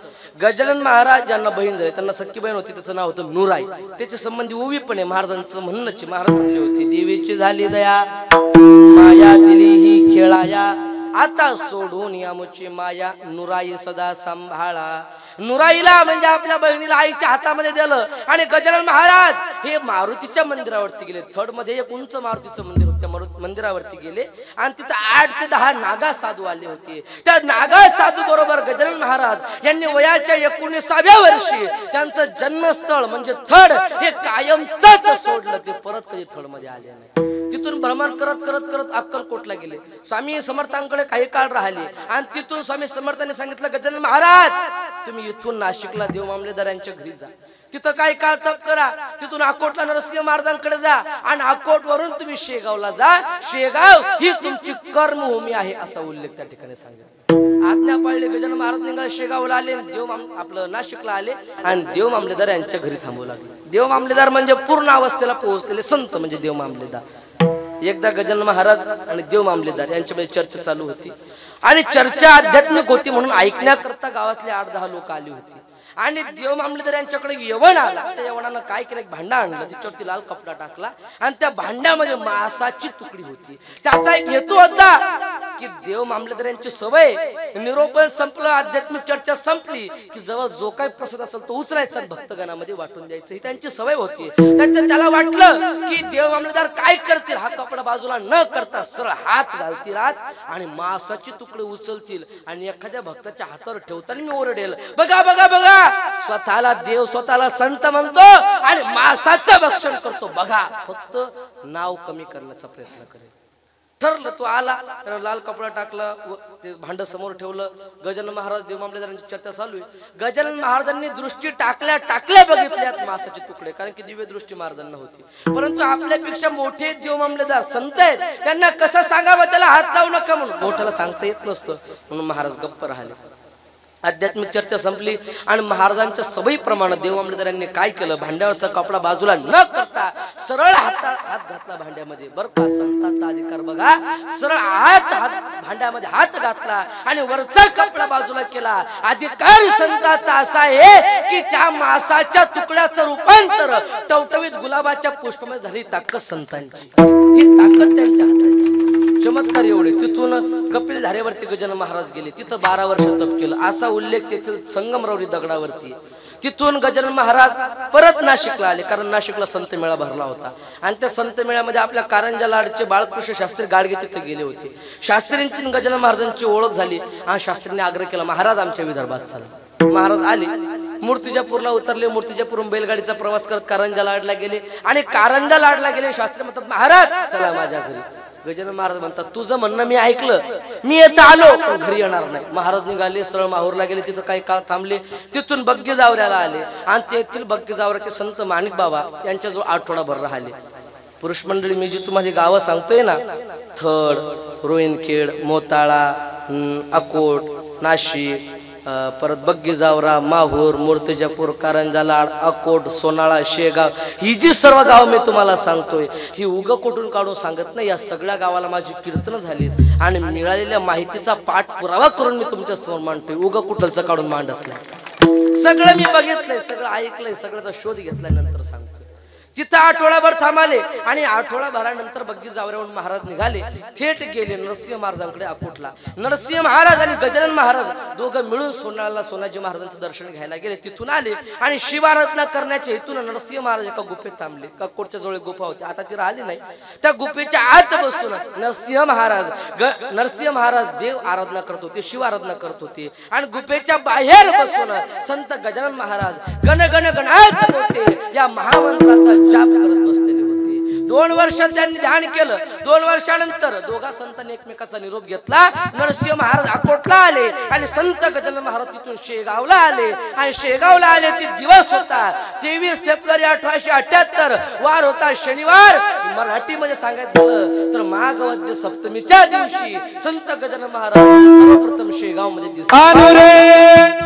गजानन महाराज ज्यांना बहीण झाली, त्यांना सख्खी बहीण होती, त्याचं नाव होतं नुराई. त्याच्या संबंधी ओवी पण आहे महाराजांचं म्हणणंच. महाराज म्हणले होते, देवीची झाली दया, माया दिली ही खेळाया, आता सोडून यामुची माया, नुराई सदा सांभाळा. नुराईला म्हणजे आपल्या बहिणीला आईच्या हातामध्ये दिलं. आणि गजानन महाराज हे मारुतीच्या मंदिरावरती गेले. थर्ड मध्ये एक उंच मारुतीचं मंदिर होतं, त्या मंदिरावरती गेले आणि तिथं 8 ते 10 नागा साधू आले होते. त्या नागा साधू बरोबर गजानन महाराज यांनी वयाच्या 19व्या वर्षी त्यांचं जन्मस्थळ म्हणजे थड हे कायमच सोडलं. ते परत कधी थड मध्ये आले नाही. तिथून भ्रमण करत करत करत अक्कलकोटला गेले. स्वामी समर्थांकडे काही काळ राहिले आणि तिथून स्वामी समर्थांनी सांगितलं, गजानन महाराज तुम्ही इथून नाशिकला देव मामलेदार यांच्या घरी जा, तिथं काही काळ तप करा. तिथून अकोटला नरसिंह महाराजांकडे जा आणि अकोट वरून तुम्ही शेगावला जा. शेगाव ही तुमची कर्मभूमी आहे, असा उल्लेख त्या ठिकाणी सांगितला. आज्ञा पाळली. गजानन महाराज निघाले, शेगावला आले, आपलं नाशिकला आले आणि देव मामलेदार यांच्या घरी थांबू लागले. देव मामलेदार म्हणजे पूर्ण अवस्थेला पोहोचलेले संत म्हणजे देव मामलेदार. एकदा गजानन महाराज आणि देव मामलेदार यांच्यामध्ये चर्चा चालू होती आणि चर्चा आध्यात्मिक होती म्हणून ऐकण्याकरता गावातले 8-10 लोक आली होती. आणि देव मामलेदार यांच्याकडे यवन आला. त्या यवनानं काय केलं, एक भांडा आणलं, त्याच्यावरती लाल कपडा टाकला आणि त्या भांड्यामध्ये मासाची तुकडी होती. त्याचा एक हेतू होता की देव मामलेदार यांची सवय, निरोपण संपलं, आध्यात्मिक चर्चा संपली की जवळ जो काही प्रसाद असेल तो उचलायचा भक्तगणामध्ये वाटून द्यायचं, ही त्यांची सवय होती. त्याला वाटलं की देव मामलेदार काय करतील, हा कपडा बाजूला न करता सरळ हात घालतील आणि मासाची तुकडी उचलतील आणि एखाद्या भक्ताच्या हातावर ठेवताना मी ओरडेल, बघा बघा बघा, स्वतःला देव स्वतःला संत म्हणतो आणि मासाचं भक्षण करतो, बघा. फक्त नाव कमी करण्याचा प्रयत्न करेल. ठरलं. तो आला, त्यानं लाल कपडा टाकला, ते भांड समोर ठेवलं. गजानन महाराज देव मामलेदारांची चर्चा चालू आहे. गजानन महाराजांनी दृष्टी टाकल्या बघितल्यात मासाचे तुकडे, कारण की दिव्य दृष्टी महाराजांना होती. परंतु आपल्यापेक्षा मोठे देव मामलेदार संत आहेत, त्यांना कसं सांगावं, त्याला हात लावू नका म्हणून. मोठ्याला सांगता येत नसतं म्हणून महाराज गप्प राहिले. आध्यात्मिक चर्चा संपली आणि महाराजांच्या सवयीप्रमाणे देव मामलेदारांनी काय केलं, भांड्यावरचा कपडा बाजूला न करता सरळ हात घातला भांड्यामध्ये. बरं का, संतांचा अधिकार बघा. सरळ भांड्यामध्ये हात घातला आणि वरचा कपडा बाजूला केला. अधिकार संतांचा असा आहे की त्या मासाच्या तुकड्याचं रूपांतर टवटवीत गुलाबाच्या पुष्पामध्ये झाली. ताकद संतांची, ही ताकद त्यांच्या हाताची. चमत्कार एवढे. तिथून कपिल धारेवरती गजानन महाराज गेले, तिथं 12 वर्ष तप केलं, असा उल्लेख तेथील संगमरवरी दगडावरती. तिथून गजानन महाराज परत नाशिकला आले, कारण नाशिकला संत मेळा भरला होता आणि त्या संत मेळ्यामध्ये आपल्या कारंजा लाडचे बाळकृष्ण शास्त्री गाडगे तिथे गेले होते. शास्त्रींची गजानन महाराजांची ओळख झाली आणि शास्त्रींनी आग्रह केला, महाराज आमच्या विदर्भात चला. महाराज आले, मूर्तिजापूरला उतरले, मूर्तिजापूरहून बैलगाडीचा प्रवास करत कारंजा लाडला गेले आणि कारंजा लाडला गेले. शास्त्री म्हणतात, महाराज चला माझ्या घरी. गजानन महाराज म्हणतात, तुझं म्हणणं मी ऐकलं, मी येत आलो पण घरी येणार नाही. महाराज निघाले, सरळ माहूरला गेले, तिथं काही काळ थांबले. तिथून बग्गे जावऱ्याला आले आणि तेथील बग्गे जावऱ्याचे संत माणिक बाबा यांच्याजवळ आठवडाभर राहिले. पुरुष मंडळी, मी जी तुम्हाला गावं सांगतोय ना, थड, रोहिणखेड, मोताळा, अकोट, नाशिक, परत बग्गे जावरा, माहूर, मूर्तिजापूर, कारंजा लाड, अकोट, सोनाळा, शेगाव, ही जी सर्व गाव मी तुम्हाला सांगतोय, ही उग कुठून काढून सांगत नाही. या सगळ्या गावाला माझी कीर्तन झाली आणि मिळालेल्या माहितीचा पाठपुरावा करून मी तुमच्या समोर मांडतोय. उग कुठलचं काढून मांडत नाही. सगळं मी बघितलंय, सगळं ऐकलंय, सगळ्याचा शोध घेतलाय, नंतर सांगतोय. तिथं आठवडाभर थांबाले आणि आठवडाभरानंतर बग्गी जावऱ्यावरून महाराज निघाले, थेट गेले नरसिंह महाराजांकडे अकोटला. नरसिंह महाराज आणि गजानन महाराज दोघं मिळून सोनाळ्याला सोनाजी महाराजांचं दर्शन घ्यायला गेले. तिथून आले आणि शिवाराधना करण्याच्या हेतून नरसिंह महाराज एका गुफेत थांबले. अकोटच्या जवळ गुफा होती, आता ती राहिली नाही. त्या गुफेच्या आत बसून नरसिंह महाराज देव आराधना करत होते, शिव आराधना करत होते आणि गुफेच्या बाहेर बसून संत गजानन महाराज गण गण गणात होते या महामंत्राचा जाप करत बसलेले होते. 2 वर्ष त्यांनी ध्यान केलं. 2 वर्षानंतर दोघा संतांनी एकमेकाचा निरोप घेतला. नरसिंह महाराज अकोटला आले आणि संत गजानन महाराज तिथून शेगावला आले आणि शेगावला आले ते दिवस होता 23 फेब्रुवारी 1878, वार होता शनिवार. मराठीमध्ये सांगायचं झालं तर माघवद्य सप्तमीच्या दिवशी संत गजानन महाराज सर्वप्रथम शेगाव मध्ये दिसले.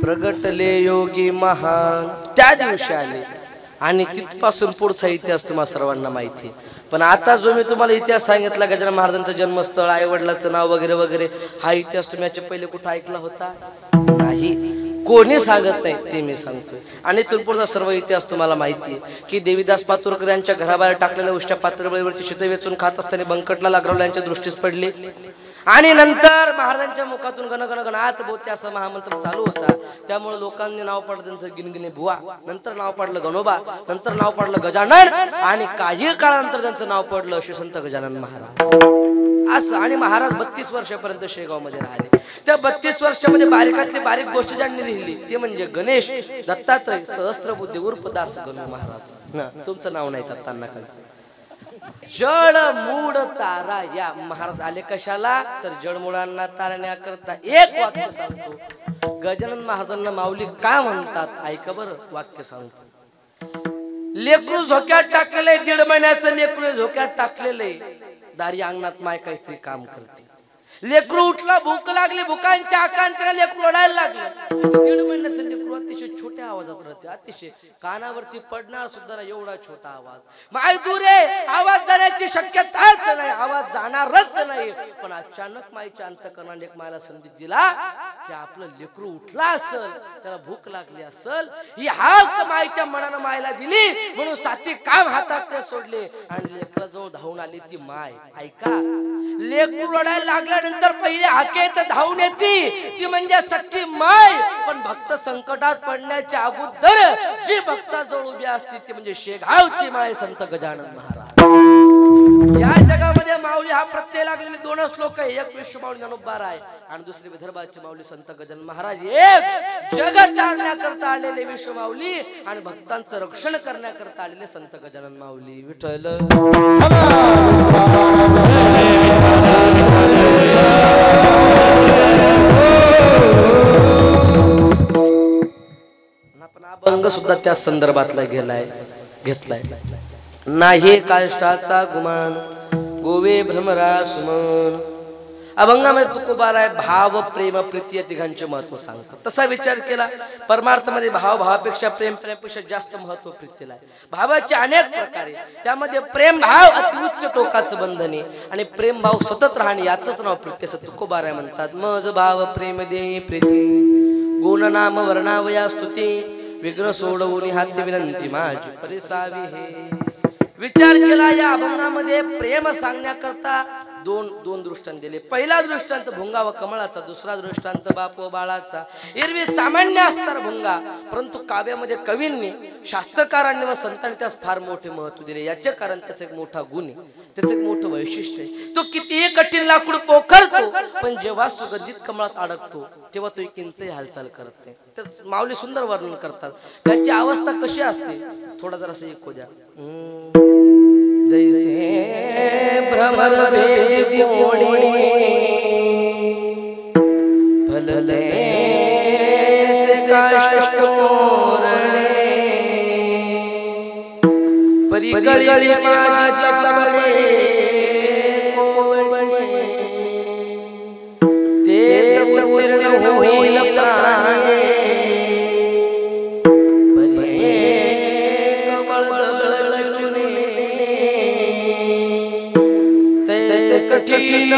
प्रगटले योगी महान त्या दिवशी आले आणि तिथपासून पुढचा इतिहास तुम्हाला सर्वांना माहिती आहे. पण आता जो मी तुम्हाला इतिहास सांगितला गजानन महाराजांचं जन्मस्थळ, आई वडिलांचं नाव वगैरे वगैरे, हा इतिहास तुम्ही याच्या पहिले कुठं ऐकला होता? नाही, कोणी सांगत नाही, ते मी सांगतोय. आणि इथून पुढचा सर्व इतिहास तुम्हाला माहिती आहे की देवीदास पातुरकर यांच्या घराबाहेर टाकलेल्या उष्ट्या पातळीवरची शीत वेचून खात असताना बंकटला लागरावला यांच्या दृष्टीस पडले आणि नंतर महाराजांच्या मुखातून गण गण गणात बोते असा महामंत्र चालू होता. त्यामुळे लोकांनी नाव पडलं त्यांचं गिनगिने बुवा, नंतर नाव पडलं गणोबा, नंतर नाव पडलं गजानन आणि काही काळानंतर त्यांचं नाव पडलं श्री संत गजानन महाराज असं. आणि महाराज 32 वर्षापर्यंत शेगाव मध्ये राहिले. त्या 32 वर्षामध्ये बारीकातली बारीक गोष्ट ज्यांनी लिहिली ते म्हणजे गणेश दत्तात्रय सहस्त्रबुद्धे उर्फ दास गणू महाराज. तुमचं नाव नाही त्यांना कळलं. जड मूड तारा या महाराज आले कशाला तर जडमुडांना तारण्याकरता. एक वाक्य सांगतो, गजानन महाराजांना माऊली काय म्हणतात ऐका बरं. वाक्य सांगतो, लेकरू झोक्यात टाकलेले, 1.5 महिन्याचं लेकरू झोक्यात टाकलेले, दारी अंगणात माय काहीतरी काम करते. लेकरू उठला, भूक लागली, भुकांच्या आकांताला लेकरू रडायला लागलं. 1.5 महिन्याचं लेकरू अतिशय छोट्या आवाजात रडते, अतिशय कानावरती पडणार सुद्धा नाही एवढा छोटा आवाज. माय दूरे आवाज जाण्याची शक्यताच नाही, आवाज जाणारच नाही. पण अचानक माईच्या अंतःकरणाने एक मायला संदेश दिला की आपलं लेकरू उठला असल, त्याला भूक लागली असल. ही हाक माईच्या मनानं मायला दिली म्हणून 7 काम हातात सोडले आणि लेकराजवळ धावून आली ती माय. ऐका, लेकरू रडायला लागला, म्हटल्यानंतर पहिले हाकेत धावून येते ती म्हणजे सख्खी माय. पण भक्त संकटात पडण्याच्या अगोदर जी भक्ताजवळ उभी असते ती म्हणजे शेगावची माय संत गजानन महाराज. या जगामध्ये माऊली हा प्रत्यय लागलेले दोनच लोक आहे. एक विश्वमाऊली ज्ञानोबा राय आणि दुसरे विदर्भाचे माऊली संत गजानन महाराज. एक जगत तारण्याकरता आलेले विश्वमाऊली आणि भक्तांचं रक्षण करण्याकरता आलेले संत गजानन माऊली. विठ्ठल आपण अभंग सुद्धा त्या संदर्भातला घेतलाय. नाही काष्टाचा गुमान गोवे भ्रमरा सुमन. अभंगामध्ये तुकोबाराय भाव प्रेम प्रीती या तिघांचे महत्व सांगतात. तसा विचार केला परमार्थामध्ये भावापेक्षा प्रेमापेक्षा जास्त महत्व प्रीतीला आहे. भावाचे अनेक प्रकार आहे. त्यामध्ये प्रेम भाव अतिउच्च टोकाचं बंधन आहे आणि प्रेम भाव सतत राहणे याचंच नाव प्रीती असं तुकोबाराय म्हणतात. मज भाव प्रेम दे प्रीती गुण नाम वर्णावया स्तुती विघ्न सोडवून हाती विनंती माझी परिसावी हे. विचार केला या अभंगामध्ये प्रेम सांगण्याकरता दोन दृष्टांत दिले. पहिला दृष्टांत भुंगा व कमळाचा, दुसरा दृष्टांत बाप व बाळाचा. एरवी सामान्य असणार भुंगा, परंतु काव्यामध्ये कवींनी शास्त्रकारांनी व संतांनी त्यास फार मोठे महत्व दिले. याचे कारण त्याचा एक मोठा गुण आहे, त्याचं एक मोठं वैशिष्ट्य आहे. तो कितीही कठीण लाकूड पोखरतो पण जेव्हा सुगंधित कमळात अडकतो तेव्हा तो किंचही हालचाल करत नाही. तर माऊली सुंदर वर्णन करतात. त्याची अवस्था कशी असते थोडा जरा असं ऐकू द्या. जैसे भ्रमर भेद कोणी फलले से काष्ट कोरणे परिगळी माझी साबळे कोवणे ते उत्तीर्ण होईल प्राणे कठीण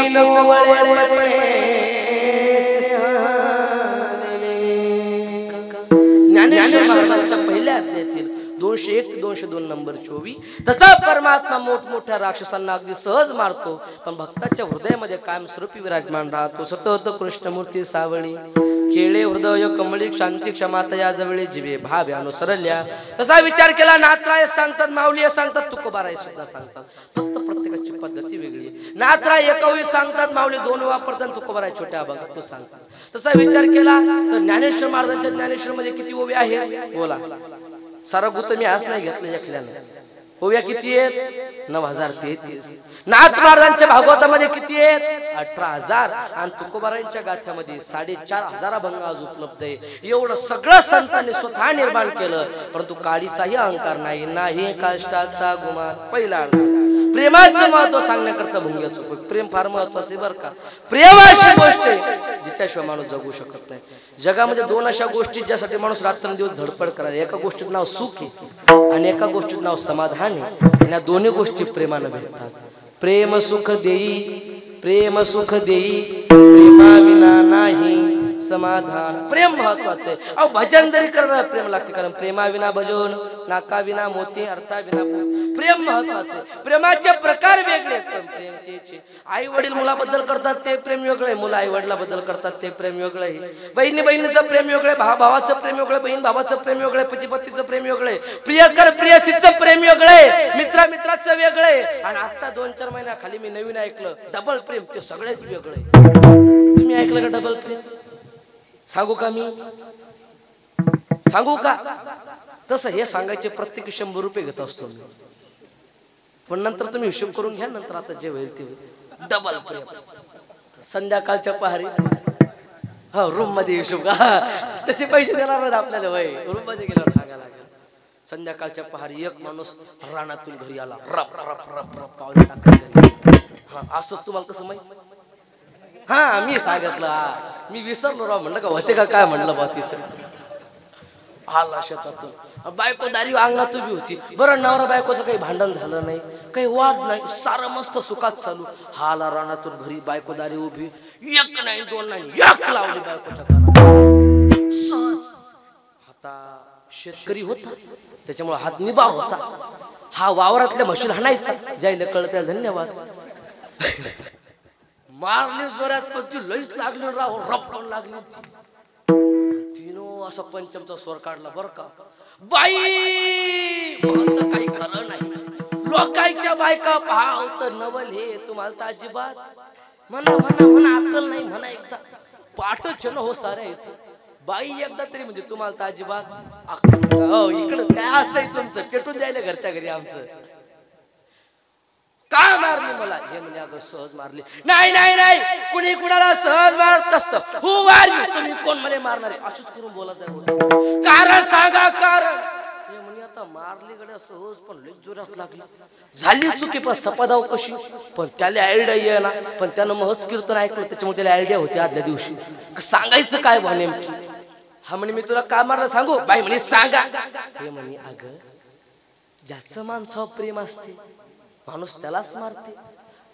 ज्ञानेश्वरांच्या पहिल्या अध्यायातील 201 ते 202 नंबर 24. तसा परमात्मा मोठमोठ्या राक्षसांना अगदी सहज मारतो पण भक्ताच्या हृदयामध्ये कायमस्वरूपी विराजमान राहतो. सतत कृष्णमूर्ती सावळी खेळे हृदय कमळी शांती क्षमाता या जवळे जीवे भाव्य अनुसरल्या. तसा विचार केला नाथराय सांगतात, माऊली सांगतात, तुकोबाराय सुद्धा सांगतात. फक्त प्रत्येकाची पद्धती वेगळी आहे. नाथराय एकावी सांगतात, माऊली दोन वापरतात, तुकोबाराय छोट्या अभंगात सांगतात. तसा विचार केला तर ज्ञानेश्वर महाराजांच्या ज्ञानेश्वर मध्ये किती ओव्या आहेत बोला. सारा गुत मी आज नाही घेतलं एकल्याने. ओव्या किती आहेत 9033. नाथ महाराजांच्या भागवतामध्ये किती आहेत 18000 आणि तुकोबारायांच्या गाथ्यामध्ये 4500 अभंग आज उपलब्ध आहे. एवढं सगळं संतांनी स्वतः निर्माण केलं परंतु काळीचाही अहंकार नाही. नाही काष्टाचा गुमान. पहिला अर्थ प्रेमाचं महत्व सांगण्याकरता भुंग्याचं उपयोग. प्रेम फार महत्वाचं आहे बरं का. प्रेम अशी गोष्ट आहे जिच्याशिवाय माणूस जगू शकत नाही. जगामध्ये दोन अशा गोष्टी ज्यासाठी माणूस रात्रंदिवस धडपड करायला. एका गोष्टीत नाव सुख आहे आणि एका गोष्टीत नाव समाधान आहे. या दोन्ही गोष्टी प्रेमानं भेटतात. प्रेम सुख देई, प्रेम सुख देई, प्रेमा विना नाही समाधान. प्रेम महत्वाचं आहे. अहो भजन जरी करता प्रेम लागते कारण प्रेमा विना भजन नाका विना मोती अर्था विना प्रेम महत्वाचे. प्रेमाचे प्रकार वेगळे आहेत पण प्रेम तेच. आई वडील मुलाबद्दल करतात ते प्रेम वेगळं आहे, मुलं आई वडिलाबद्दल करतात ते प्रेम वेगळं आहे. बहिणी बहिणीचं प्रेम वेगळं आहे, भावा भावाचं प्रेम वेगळं आहे, बहीण भावाचं प्रेम वेगळं आहे, पती पतीचं प्रेम वेगळं आहे, प्रियकर प्रियसीचं प्रेम वेगळं आहे, मित्रा मित्राचं वेगळं आहे. आणि आता 2-4 महिन्याखाली मी नवीन ऐकलं डबल प्रेम. ते सगळेच वेगळं आहे. तुम्ही ऐकलं का डबल प्रेम? सांगू का मी? सांगू का? तसं हे सांगायचे प्रत्येक 100 रुपये घेत असतो मी. पण नंतर तुम्ही हिशोब करून घ्या. नंतर आता जे होईल ते होईल. डबल प्रेम संध्याकाळच्या पहारी रूम मध्ये हिशोब तसे पैसे देणार आपल्याला. वय रूम मध्ये गेल्यावर सांगायला लागेल. संध्याकाळच्या पहारी एक माणूस रानातून घरी आला, रप रप रप रप पावले टाकत. असं तुम्हाला कसं माहित? मी सांगितलं. मी विसरलो राव. म्हणलं का होते का काय म्हणलं बा. तिथं आला शेतातून. बायको दारी अंगणात उभी होती. बरं नवरा बायकोचं काही भांडण झालं नाही, काही वाद नाही, सारं मस्त सुखात चालू. आला रानातून घरी, बायको दारी उभी. एक नाही दोन नाही एक लावली बायकोच्या कानात सहज. आता शेतकरी होता त्याच्यामुळे हात निबार होता. हा वावरातल्या म्हशीला हाणायचा. ज्याला कळत त्याला धन्यवाद. मारली जोरात पण ती लईच लागली राव रपण लागली तिनो असा पंचमचा स्वर काढला बर का बाई म्हणत काही खरं नाही लोकांच्या बायका पाहाव तर नवल हे तुम्हाला तर अजिबात म्हणा म्हणा म्हणा अक्कल नाही म्हणा एकदा पाठच न हो साऱ्या यायचं बाई एकदा तरी म्हणजे तुम्हाला तर अजिबात अक्कल हो इकडं काय असंय तुमचं पेटून द्यायला घरच्या घरी आमचं का मारली मला हे म्हणजे अगं सहज मारली नाही नाही नाही कुणी कुणाला सहज मारत असतं हु आर यू तुम्ही कोण मला मारणार आहे अशीच करून बोलायचं कारण सांगा कारण हे म्हणजे आता मारली गड्या सहज पण लई जोरात लागली झाली चुकी पण सपादाव कशी पण त्याला आयडिया ये ना पण त्यानं महच कीर्तन ऐकलं त्याच्यामुळे त्याला आयडिया होती आदल्या दिवशी सांगायचं काय बा नेमकी हा म्हणे मी तुला का मारलं सांगू बाई म्हणे सांगा हे म्हणे अगं ज्याचं माणसावर प्रेम असते माणूस त्यालाच मारते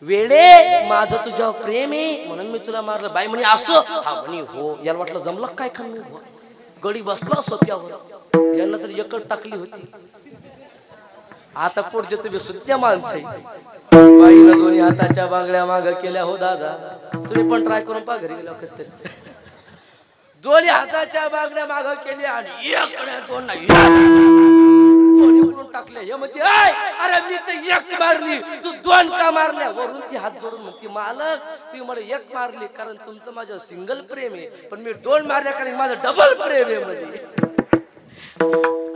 वेडे माझं तुझ्यावर प्रेम आहे म्हणून मी तुला मारलं बाई म्हणे असं हा म्हणे हो याला वाटलं जमलं काय खंड गडी बसला सोप्यावर यांना तरी एकच टाकली होती आता पुढचे तुम्ही सुद्धा माणसं बाईनं दोन्ही हाताच्या बांगड्या माग केल्या हो दादा तुम्ही पण ट्राय करून पहा घरी गेल्या वखत तरी दोन्ही हाताच्या बांगड्या माग केल्या आणि एक दोन दोन्ही टाकले हे म्हणते अरे मी तर एक मारली तू दोन का मारल्या वरून ती हात जोडून म्हणते मालक ती मला एक मारली कारण तुमचं माझं सिंगल प्रेम आहे पण मी दोन मारल्या कारण माझं डबल प्रेम आहे म्हणे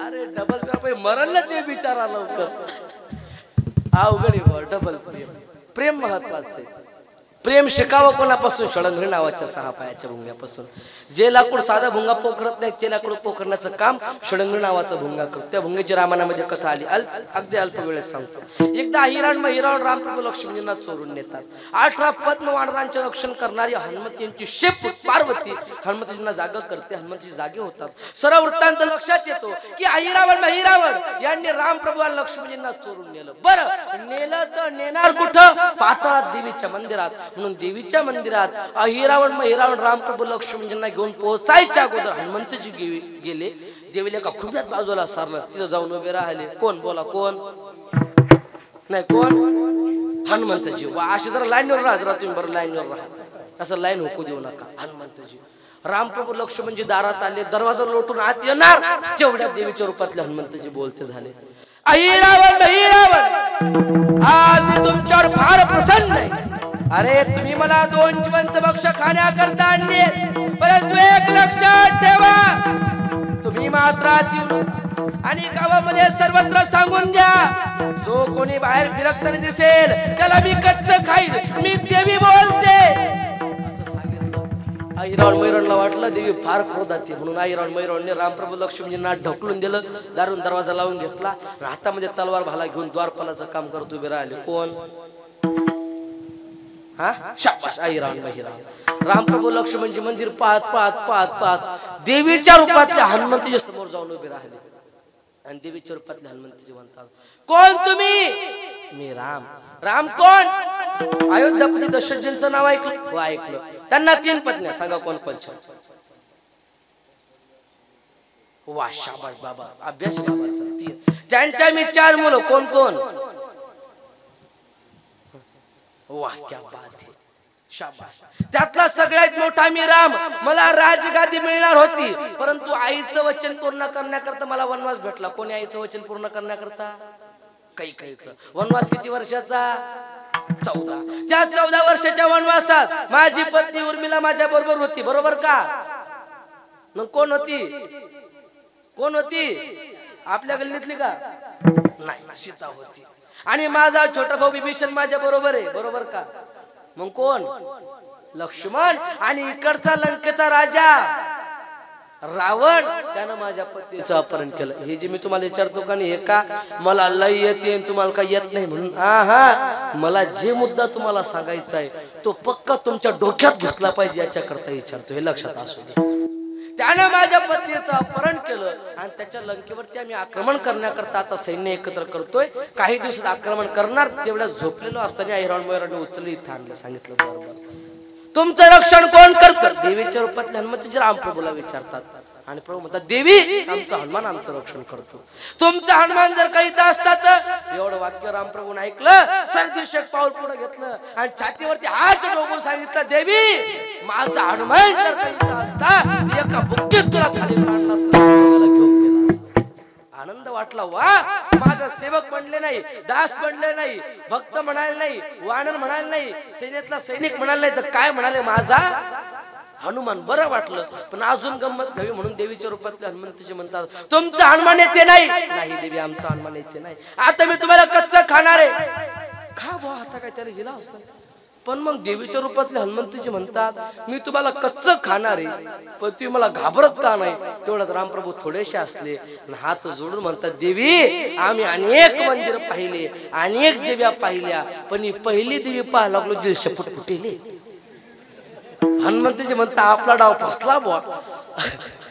अरे डबल प्रेम मरण ना ते विचारा लवकर अवघड डबल प्रेम प्रेम महत्वाचं आहे प्रेम शिकावं कोणापासून षडंगरी नावाच्या 6 पायाच्या भुंग्यापासून जे लाकूड साधा भुंगा पोखरत नाही ते लाकूड पोखरण्याचं काम षडंगरी नावाचा भुंगा करतो त्या भुंग्याची रामायणामध्ये कथा आली अगदी अल्प वेळेत सांगतो एकदा हिरावण रामप्रभू लक्ष्मणजींना चोरून नेतात 18 पद्म वानरांचे रक्षण करणारी हनुमत यांची शेपूट पार्वती हनुमतीजींना जागा करते हनुमतीजी जागे होतात सर्व वृत्तांत लक्षात येतो की हिरावण यांनी रामप्रभू आणि लक्ष्मणजींना चोरून नेलं बरं नेलं तर नेणार कुठं पाताळात देवीच्या मंदिरात म्हणून देवीच्या मंदिरात हिरावण रामप्रभू लक्ष्मणजींना घेऊन पोहोचायच्या अगोदर हनुमंतजी गेले देवीला का खुब्यात बाजूला सारलं तिथं जाऊन उभे राहिले कोण बोला कोण नाही कोण हनुमंतजी वा अशी जरा लाईनवर राहा तुम्ही बरं लाईनवर राहा असं लाईन होकू देऊ नका हनुमंतजी रामप्रभू लक्ष्मणजी दारात आले दरवाजा लोटून आत येणार तेवढ्या देवीच्या रूपातले हनुमंतजी बोलते झाले हिरावण आज मी तुमच्यावर फार प्रसन्न आहे अरे तुम्ही मला 2 जिवंत भक्ष खाण्याकरता आणले परंतु एक लक्षात ठेवा तुम्ही मात्र येऊ आणि गावामध्ये सर्वत्र सांगून द्या जो कोणी बाहेर फिरकताना दिसेल त्याला मी कच्च खाईन मी देवी बोलते असं सांगितलं हिरावण वाटलं देवी फार क्रोधात म्हणून हिरावण रामप्रभू लक्ष्मणजींना ढकलून दिलं दारून दरवाजा लावून घेतला हातामध्ये तलवार भाला घेऊन द्वारपालाचं काम करत उभे राहिले कोण हा शाबाश हिरावण रामप्रभू लक्ष्मणजी मंदिर पाहत देवीच्या रूपातल्या हनुमंतीच्या समोर जाऊन उभे राहिले आणि देवीच्या रूपातल्या हनुमंतीजी म्हणतात कोण तुम्ही मी राम कोण अयोध्यापती दशरथजींचं नाव ऐकलं हो ऐकलं त्यांना 3 पत्न्या सांगा कोण कोणच्या वा शाबाश बाबा अभ्यास बाबाचा 3 त्यांच्या मी 4 मुलं कोण कोण वाह क्या बात है शाबाश त्यातला सगळ्यात मोठा मी राम मला राजगादी मिळणार होती परंतु आईचं वचन पूर्ण करण्याकरता मला वनवास भेटला कोणी आईचं वचन पूर्ण करण्याकरता कैकेयीचं वनवास किती वर्षाचा 14 त्या 14 वर्षाच्या वनवासात माझी पत्नी उर्मिला माझ्या बरोबर होती बरोबर का मग कोण होती आपल्या गल्लीतली का नाही सीता होती आणि माझा छोटा भाऊ विभीषण माझ्या बरोबर आहे बरोबर का मग कोण लक्ष्मण आणि इकडचा लंकेचा राजा रावण त्यानं माझ्या पत्नीचं अपहरण केलं हे जे मी तुम्हाला विचारतो का नाही हे का मला लय येते तुम्हाला काही येत नाही म्हणून हा मला जे मुद्दा तुम्हाला सांगायचा आहे तो पक्का तुमच्या डोक्यात घुसला पाहिजे याच्याकरता विचारतो हे लक्षात असू दे त्याने माझ्या पत्नीचं अपहरण केलं आणि त्याच्या लंकेवरती आम्ही आक्रमण करण्याकरता आता सैन्य एकत्र करतोय काही दिवसात आक्रमण करणार तेवढ्या झोपलेलो असताना हिरावण उचलली इथं आणलं सांगितलं बरोबर तुमचं रक्षण कोण करतं देवीच्या रूपातल्या हनुमंतजी रामप्रभूला विचारतात आणि प्रभू म्हणतात देवी आमचा हनुमान आमचं रक्षण करतो. तुमचा हनुमान जर काही असतात एवढं वाक्य रामप्रभून ऐकलं सरजीशक पाऊल पुढे घेतलं आणि छातीवरती हात ठेवून सांगितलं देवी माझा हनुमान जर काही असता एका बुक्कीत तुला खाली पाडला असता घेऊन गेला असता. आनंद वाटला वा माझा सेवक बनले नाही दास बनले नाही भक्त म्हणाले नाही वानर म्हणाले नाही सैन्यातला सैनिक म्हणाले नाही तर काय म्हणाले माझा हनुमान. बरं वाटलं पण अजून गंमत घ्यावी म्हणून देवीच्या रूपातले हनुमंतजी म्हणतात तुमचं हनुमान येते नाही. नाही देवी आमचं हनुमान येते नाही. आता मी तुम्हाला कच्चं खाणार आहे. खा बुवा आता काय त्याला हिला असतं. पण मग देवीच्या रूपातले हनुमंतजी म्हणतात मी तुम्हाला कच्चं खाणार आहे पण तुम्ही मला घाबरत का नाही. तेवढ्यात रामप्रभू थोडेसे असले हात जोडून म्हणतात देवी आम्ही अनेक मंदिर पाहिले अनेक देव्या पाहिल्या पण ही पहिली देवी पाहायला लागलो जी शपथ फुटेली. हनुमंतजी म्हणता आपला डाव फसला बुवा.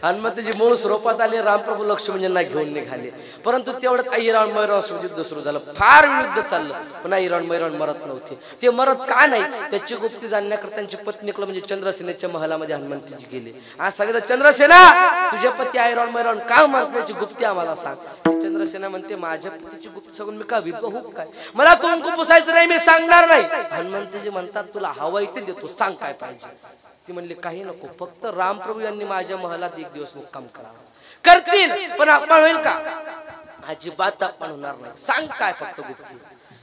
हनुमंतजी मूळ स्वरूपात आले रामप्रभू लक्ष्मणजींना घेऊन निघाले परंतु तेवढ्यात ऐरावण मैरावण युद्ध सुरू झालं. फार युद्ध चाललं पण ऐरावण मैरावण मरत नव्हते. ते मरत का नाही त्याची गुप्ती जाणण्याकरता त्यांची पत्नीकडे म्हणजे चंद्रसेनेच्या महलामध्ये हनुमंतजी गेले. आज सांगितलं चंद्रसेना तुझ्या पती ऐरावण मैरावण का मरत त्याची गुप्ती आम्हाला सांग. चंद्रसेना म्हणते माझ्या पतीची गुप्ती सांगून मी का विधवा होऊ काय मला कुंकू पुसायचं नाही मी सांगणार नाही. हनुमंतजी म्हणतात तुला हवं ते देतो सांग काय पाहिजे. ती म्हणली काही नको फक्त रामप्रभू यांनी माझ्या महलात एक दिवस मुक्काम करावा. करतील पण अपमान होईल का. अजिबात अपमान होणार नाही सांग काय फक्त गुप्ती.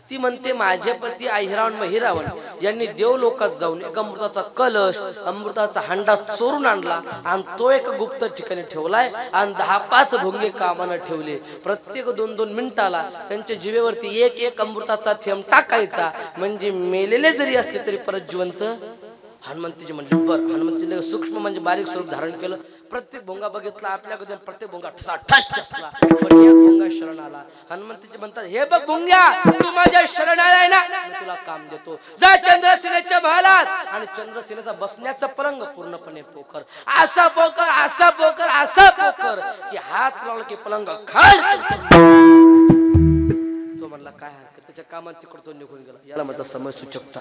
ती म्हणते माझे पती ऐरावण महिरावण यांनी देवलोकात जाऊन एक अमृताचा कलश अमृताचा हांडा चोरून आणला आणि तो एक गुप्त ठिकाणी ठेवलाय आणि 10-5 भोंगे कामानं ठेवले. प्रत्येक 2-2 मिनिटाला त्यांच्या जिभेवरती एक एक अमृताचा थेंब टाकायचा म्हणजे मेलेले जरी असले तरी परत जिवंत. हनुमंतजी म्हणले बर. हनुमंतजीने सूक्ष्म म्हणजे बारीक स्वरूप धारण केलं. प्रत्येक भोंगा बघितला आपल्या गदन प्रत्येक भोंगा ठसा ठस ठसला पण एक भोंगा शरण आला. हनुमंतजी म्हणतात हे बघ भोंग्या तू माझ्या शरण आलाय ना मी तुला काम देतो. जा चंद्रसेनेच्या महालात आणि चंद्रसेनेचा बसण्याचा पलंग पूर्णपणे पोखर असा पोखर असा पोखर असा पोखर की हात लावला की पलंग खाड. तो म्हणला काय हरकत त्याच्या कामात तिकडं तो निघून गेला. याला माझा समय सूचकता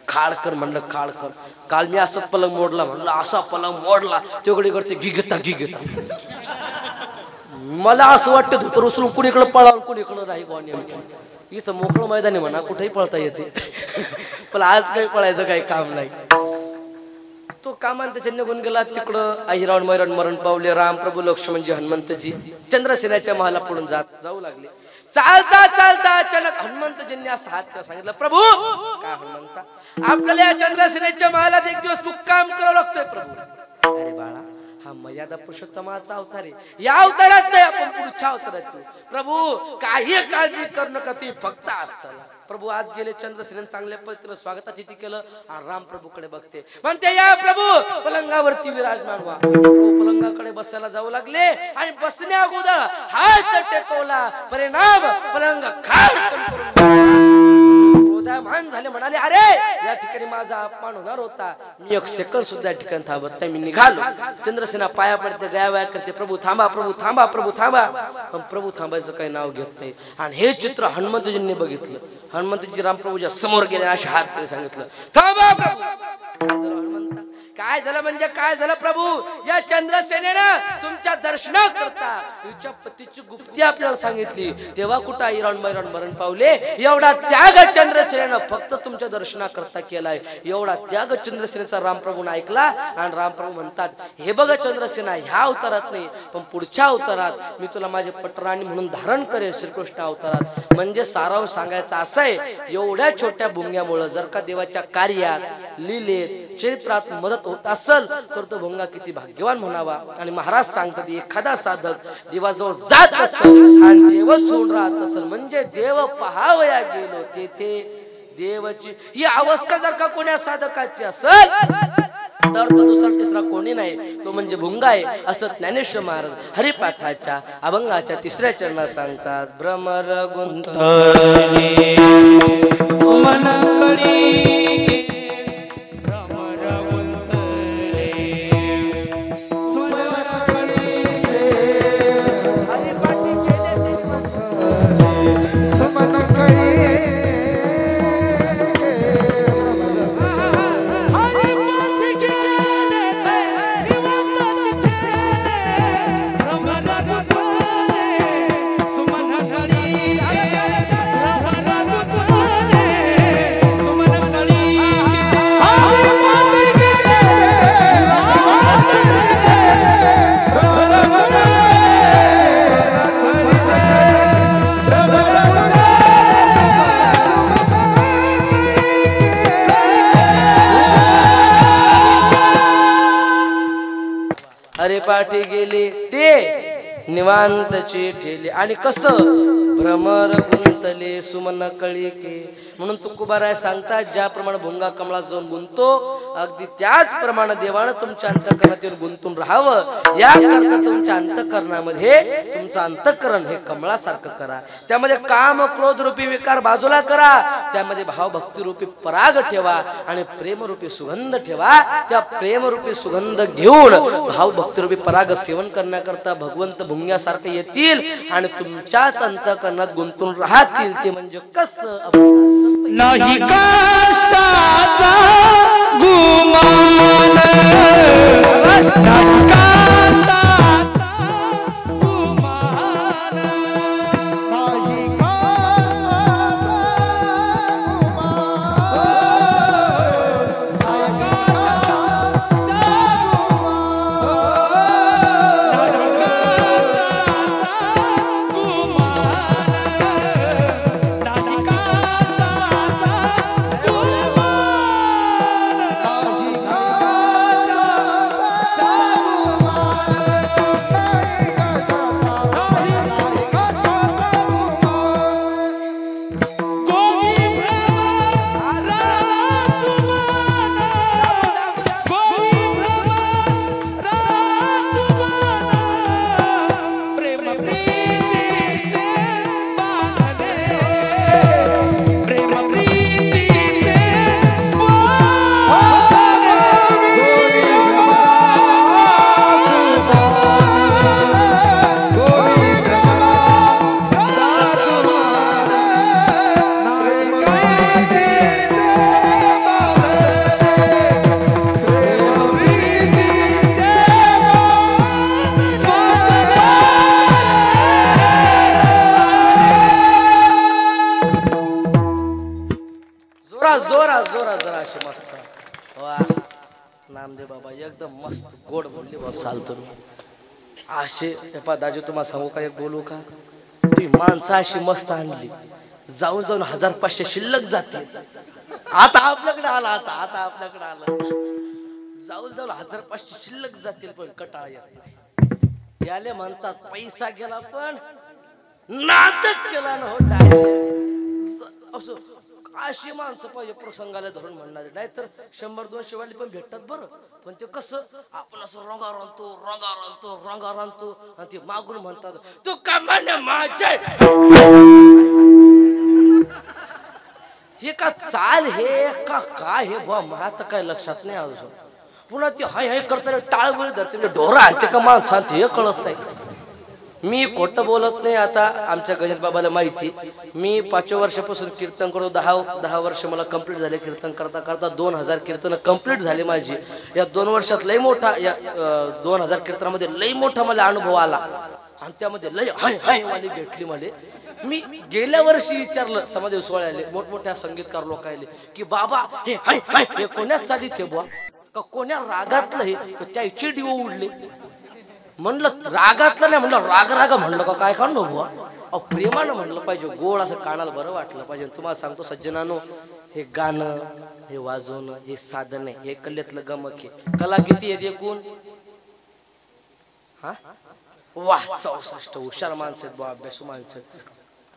खाडकर म्हणलं खाडकर काल मी असं पलंग मोडला म्हणलं असा पलंग मोडला तेवढी करते घी घेता मला असं वाटतं धोतर उचलून कुणीकडे पळावं कुणीकडे राही बुवा नेमकी. इथं मोकळं मैदानी म्हणा कुठेही पळता येते पण आज काही पळायचं काही काम नाही. तो कामान त्याच्या निघून गेला. तिकडं ऐरावण मैरावण मरण पावले. रामप्रभू लक्ष्मणजी हनुमंतजी चंद्रसेनाच्या महाला पडून जाऊ लागले. चालता चालता अचानक हनुमंतजींनी असा हात करा सांगितलं प्रभू काय हनुमंता आपल्याला या चंद्रसेनेच्या महालात एक दिवस मुक्काम करावं लागतोय प्रभू. अरे बाळा हा मर्यादा पुरुषोत्तमाचा अवतार आहे. या अवतारात नाही आपण पुढच्या अवतारात प्रभू काही काळजी करू नका ती फक्त आज चला. प्रभू आज गेले चंद्रसेन चांगल्या पद्धतीने स्वागताची ती केलं आणि रामप्रभूकडे बघते म्हणते या प्रभू पलंगावरती विराजमान व्हा. प्रभू पलंगाकडे बसायला जाऊ लागले आणि बसण्या अगोदर हात टेकवला परिणाम पलंग खाडकन करून क्रोधामान झाले. म्हणाले अरे या ठिकाणी माझा अपमान होणार होता मी एक सेकंद सुद्धा या ठिकाणी थांबत नाही मी निघालो. चंद्रसेना पाया पडते गयावया करते प्रभू थांबा प्रभू थांबा प्रभू थांबा. पण प्रभू थांबायचं काही नाव घेत नाही. आणि हे चित्र हनुमंतजींनी बघितलं. हनुमंतजी रामप्रभूच्या समोर गेले अशा हात केले सांगितलं थांबा प्रभू. काय झालं हनुमंता काय झालं म्हणजे काय झालं प्रभू या चंद्रसेनेनं तुमच्या दर्शनाकरता तिच्या पतीची गुप्ती आपल्याला सांगितली तेव्हा कुठं ऐरावण मैरावण मरण पावले. एवढा त्याग चंद्रसेनेनं फक्त तुमच्या दर्शनाकरता केलाय. एवढा त्याग चंद्रसेनेचा रामप्रभूने ऐकला आणि रामप्रभू म्हणतात हे बघ चंद्रसेना ह्या अवतारात नाही पण पुढच्या अवतारात मी तुला माझे पटराणी म्हणून धारण करेन श्रीकृष्ण अवतारात. म्हणजे सारांश सांगायचा असं आहे एवढ्या छोट्या भुंग्यामुळे जर का देवाच्या कार्यात लीलेत चरित्रात मदत होत असेल तर तो भुंगा किती भाग्यवान म्हणावा. आणि महाराज सांगतात एखादा साधक देवाजवळ जात असेल आणि देव सोडून राहत असेल म्हणजे देव पहावया गेलो तेथे देवाची ही अवस्था जर का कोण्या साधकाची असेल तर तो दुसरा तिसरा कोणी नाही तो म्हणजे भुंगा आहे असं ज्ञानेश्वर महाराज हरिपाठाच्या अभंगाच्या 3ऱ्या चरणात सांगतात. भ्रमर गुंतले हरिपाठी गेले ते निवांतची ठेले आणि कसं भ्रमर गुंतले सुमन कळिके म्हणून तुकोबाराय सांगतात ज्याप्रमाणे भुंगा कमळात जाऊन गुंतो अगदी त्याचप्रमाणे देवानं तुमच्या अंतःकरणात येऊन गुंतून राहावं याकरता तुमच्या अंतःकरणामध्ये तुमचं अंतःकरण हे कमळासारखं करा त्यामध्ये काम क्रोध रूपी विकार बाजूला करा त्यामध्ये भाव भक्ती रूपी पराग ठेवा आणि प्रेम रूपी सुगंध ठेवा त्या प्रेम रूपी सुगंध घेऊन भाव भक्ती रूपी पराग सेवन करण्याकरता भगवंत भुंग्यासारखे येतील आणि तुमच्याच अंतःकरणात गुंतून राहतील ते म्हणजे कसं नाही कष्टाचा गुमान नाही कष्टाचा गुमान नाही काळाचा नामदेव बाबा एकदम मस्त गोड बोलले बाबा चालतो असे दाजी तुम्हाला सांगू का एक बोलू का ती माणसं अशी मस्त आणली जाऊन जाऊन 1500 शिल्लक जाते आता आपल्याकडे आला आता आपल्याकडे आला जाऊन जाऊन 1500 शिल्लक जातील पण कटाळ येत नाही याले म्हणतात पैसा गेला पण नातच गेला ना हो असं अशी माणसं पाहिजे प्रसंगाला धरून म्हणणारे नाहीतर 100-200 वाली पण भेटतात बरं पण ते कसं आपण असं रंगावर आणतो आणि ते मागून म्हणतात तू का म्हणे माझे हे का चाल हे का काय हे बा मला तर काही लक्षात नाही अजून पुन्हा ती हाय करताना टाळगुळी धरते म्हणजे ढोरा आणते का माणसांचे हे कळत नाही मी खोटं बोलत नाही आता आमच्या गणेश बाबाला माहिती मी 5 वर्षापासून कीर्तन करतो 10 वर्ष मला कंप्लीट झाले कीर्तन करता करता 2000 कीर्तन कंप्लीट झाले माझी या 2 वर्षात लय मोठा या 2000 कीर्तनामध्ये लय मोठा मला अनुभव आला आणि त्यामध्ये लय हाय वाली भेटली मला मी गेल्या वर्षी विचारलं समाधी सोहळ्याले मोठमोठ्या संगीतकार लोक आले की बाबा हे हाय हे कोण्याच चालीत हे बुवा का कोण्या रागातलं हे त्याची डिओ उडले म्हणलं रागातलं नाही म्हणलं राग म्हणलं का काय काढणं बुवा अहो प्रेमानं म्हणलं पाहिजे गोड असं कानाला बरं वाटलं पाहिजे तुम्हाला सांगतो सज्जनानो हे गाणं हे वाजवणं हे साधन आहे हे कल्ल्यातलं गमक आहे कला किती आहे एकूण हा वा 64 हुशार माणसं आहेत बुवा अभ्यासू माणसं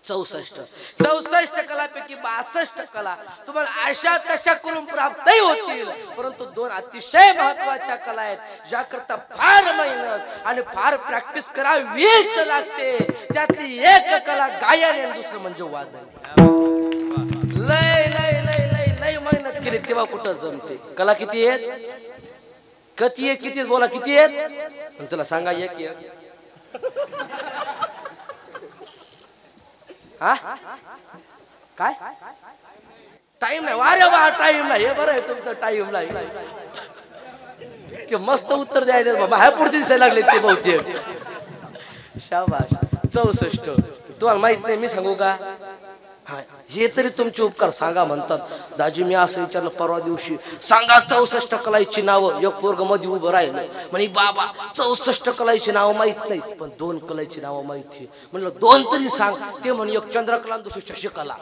64 कलापैकी 62 कला तुम्हाला अशा तशा करून प्राप्तही होतील परंतु 2 अतिशय महत्वाच्या कला आहेत ज्याकरता फार मेहनत आणि फार प्रॅक्टिस करावीच लागते त्यातली एक कला गायन आणि दुसरं म्हणजे वादन लय लय लय लय लय मेहनत केली तेव्हा कुठं जमते कला किती आहेत किती बोला किती आहेत चला सांगा एक हा काय टाइम नाही वारे वा टाइम नाही हे बरं आहे तुमचं टाइम नाही की मस्त उत्तर द्यायला बाबा ह्या पुढचे दिसायला लागले ते बहुतेक शाबाश 64 तुम्हाला माहित नाही मी सांगू का हा हे तरी तुमचे उपकार सांगा म्हणतात दाजी मी असं विचारलं परवा दिवशी सांगा 64 कलाईची नावं एक पोरग मध्ये उभं राहिलं म्हणे बाबा 64 कलाईची नावं माहित नाही पण 2 कलाईची नावं माहिती म्हणलं 2 तरी सांग ते म्हणे एक चंद्रकला दुसरी शशिकला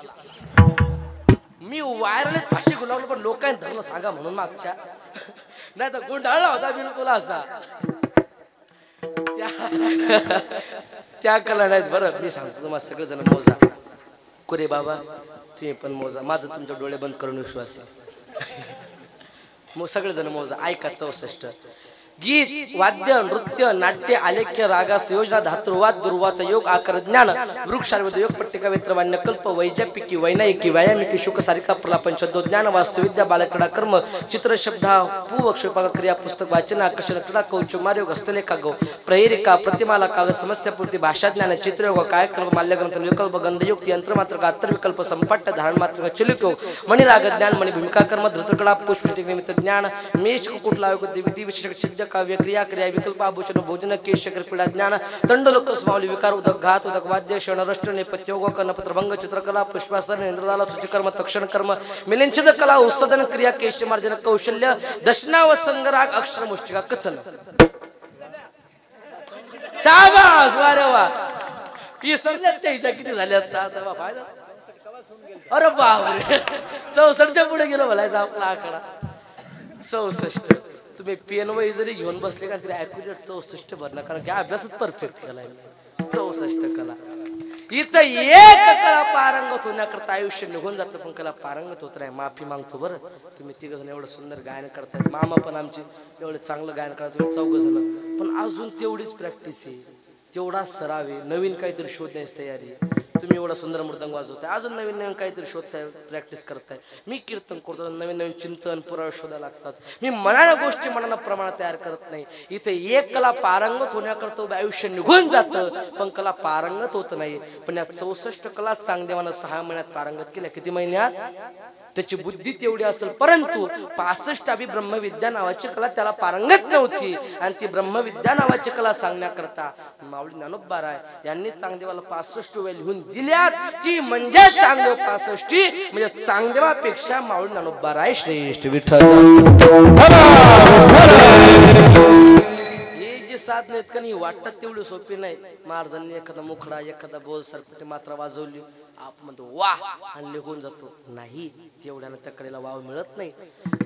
मी वायरले फाशी गुलावलं पण लोकांनी धरलं सांगा म्हणून मागच्या नाही तर गुंडाळला होता बिलकुल असा त्या कला नाहीत बरं. मी सांगतो तुम्हाला सगळेजण मोजा. कुरे बाबा तुम्ही पण मोजा. माझं तुमच्या डोळे बंद करून विश्वास आहे. सगळेजण मोजा. ऐका. 64 गीत वाद्य नृत्य नाट्य आलेख्य रागा संयोजना धातुर्वाद दुर्वाचा योग आकार ज्ञान वृक्षार्वद योग पट्टिका वेत्रवान्य कल्प वैजपिकी वैनायिकी व्यायामिकी शुक सारिका प्रलापन शब्दो ज्ञान वास्तुविद्या बालकडा कर्म चित्र शब्दा पूवक्षेपा क्रिया पुस्तक वाचन आकर्षण क्रीडा कौच मार्योग हस्तलेखा गो प्रेरिका प्रतिमाला काव्य समस्यापूर्ती भाषा ज्ञान चित्रयोग कायकल्प माल्यग्रंथ विकल्प गंधयुक्त यंत्रमात्र गात्र विकल्प संपट्ट धारण मात्र चलिकयोग मणिराग ज्ञान मणि भूमिका कर्म धृतकडा पुष्पटी निमित्त ज्ञान मेष कुटला योग विधी विशेष सिद्ध काव्य क्रिया क्रिया विकल्प आभूषण भोजन केश क्रीडा ज्ञान तंडलोक स्मावली विकार उदक घात उदक वाद्य क्षण रष्ट नेपथ्य योग कर्णपत्रभंग चित्रकला पुष्पासन इंद्रदाला सूचिकर्म तक्षण कर्म मिलिंचित कला उत्सदन क्रिया केश मार्जन कौशल्य दशना व संगराग अक्षर मुष्टिका कथन. शाबास वारे वा. ही समजत त्याच्या किती झाले आता फायदा. अरे बापरे 64च्या पुढे गेलो बोलायचा आपला आकडा 64. तुम्ही पेन वही जरी घेऊन बसले का तरी ॲक्युरेट 64 भरणं. कारण की अभ्यासच परफेक्ट केलाय. 64 कला. इथं एक कला पारंगत होण्याकरता आयुष्य निघून जातं पण कला पारंगत होत नाही. माफी मागतो बरं. तुम्ही 3 जण एवढं सुंदर गायन करतायत. मामा पण आमचे एवढं चांगलं गायन करतात. तुम्ही 4 जण पण अजून तेवढीच प्रॅक्टिस आहे. तेवढा सराव आहे. नवीन काहीतरी शोधण्याची तयारी आहे. तुम्ही एवढा सुंदर मृदंग वाजवताय. अजून नवीन नवीन काहीतरी शोधताय प्रॅक्टिस करताय. मी कीर्तन करतो. नवीन नवीन चिंतन पुरावे शोधायला लागतात. मी मनाच्या गोष्टी मनाला प्रमाणात तयार करत नाही. इथे एक कला पारंगत होण्याकरता आयुष्य निघून जातं पण कला पारंगत होत नाही. पण या 64 कला चांगदेवानं 6 महिन्यात पारंगत केल्या. किती महिन्यात? त्याची बुद्धी तेवढी असेल परंतु 65 ब्रह्मविद्या नावाची कला त्याला पारंगत नव्हती. आणि ती ब्रह्मविद्या नावाची कला सांगण्याकरता माऊली ज्ञानोबा राय यांनी चांगदेवाला 65 वेळ लिहून दिल्यात. ती म्हणजे चांगदेव 65 म्हणजे चांगदेवापेक्षा माऊली ज्ञानोबा राय श्रेष्ठ. विठ्ठल ही जी साधनं आहेत का नाही वाटतात तेवढी सोपी नाही. महाराजांनी एखादा मुखडा एखादा बोल सरपटी मात्रा वाजवली आपण म्हणतो वाह आणि निघून जातो. नाही तेवढ्यानं त्या कलेला वाव मिळत नाही.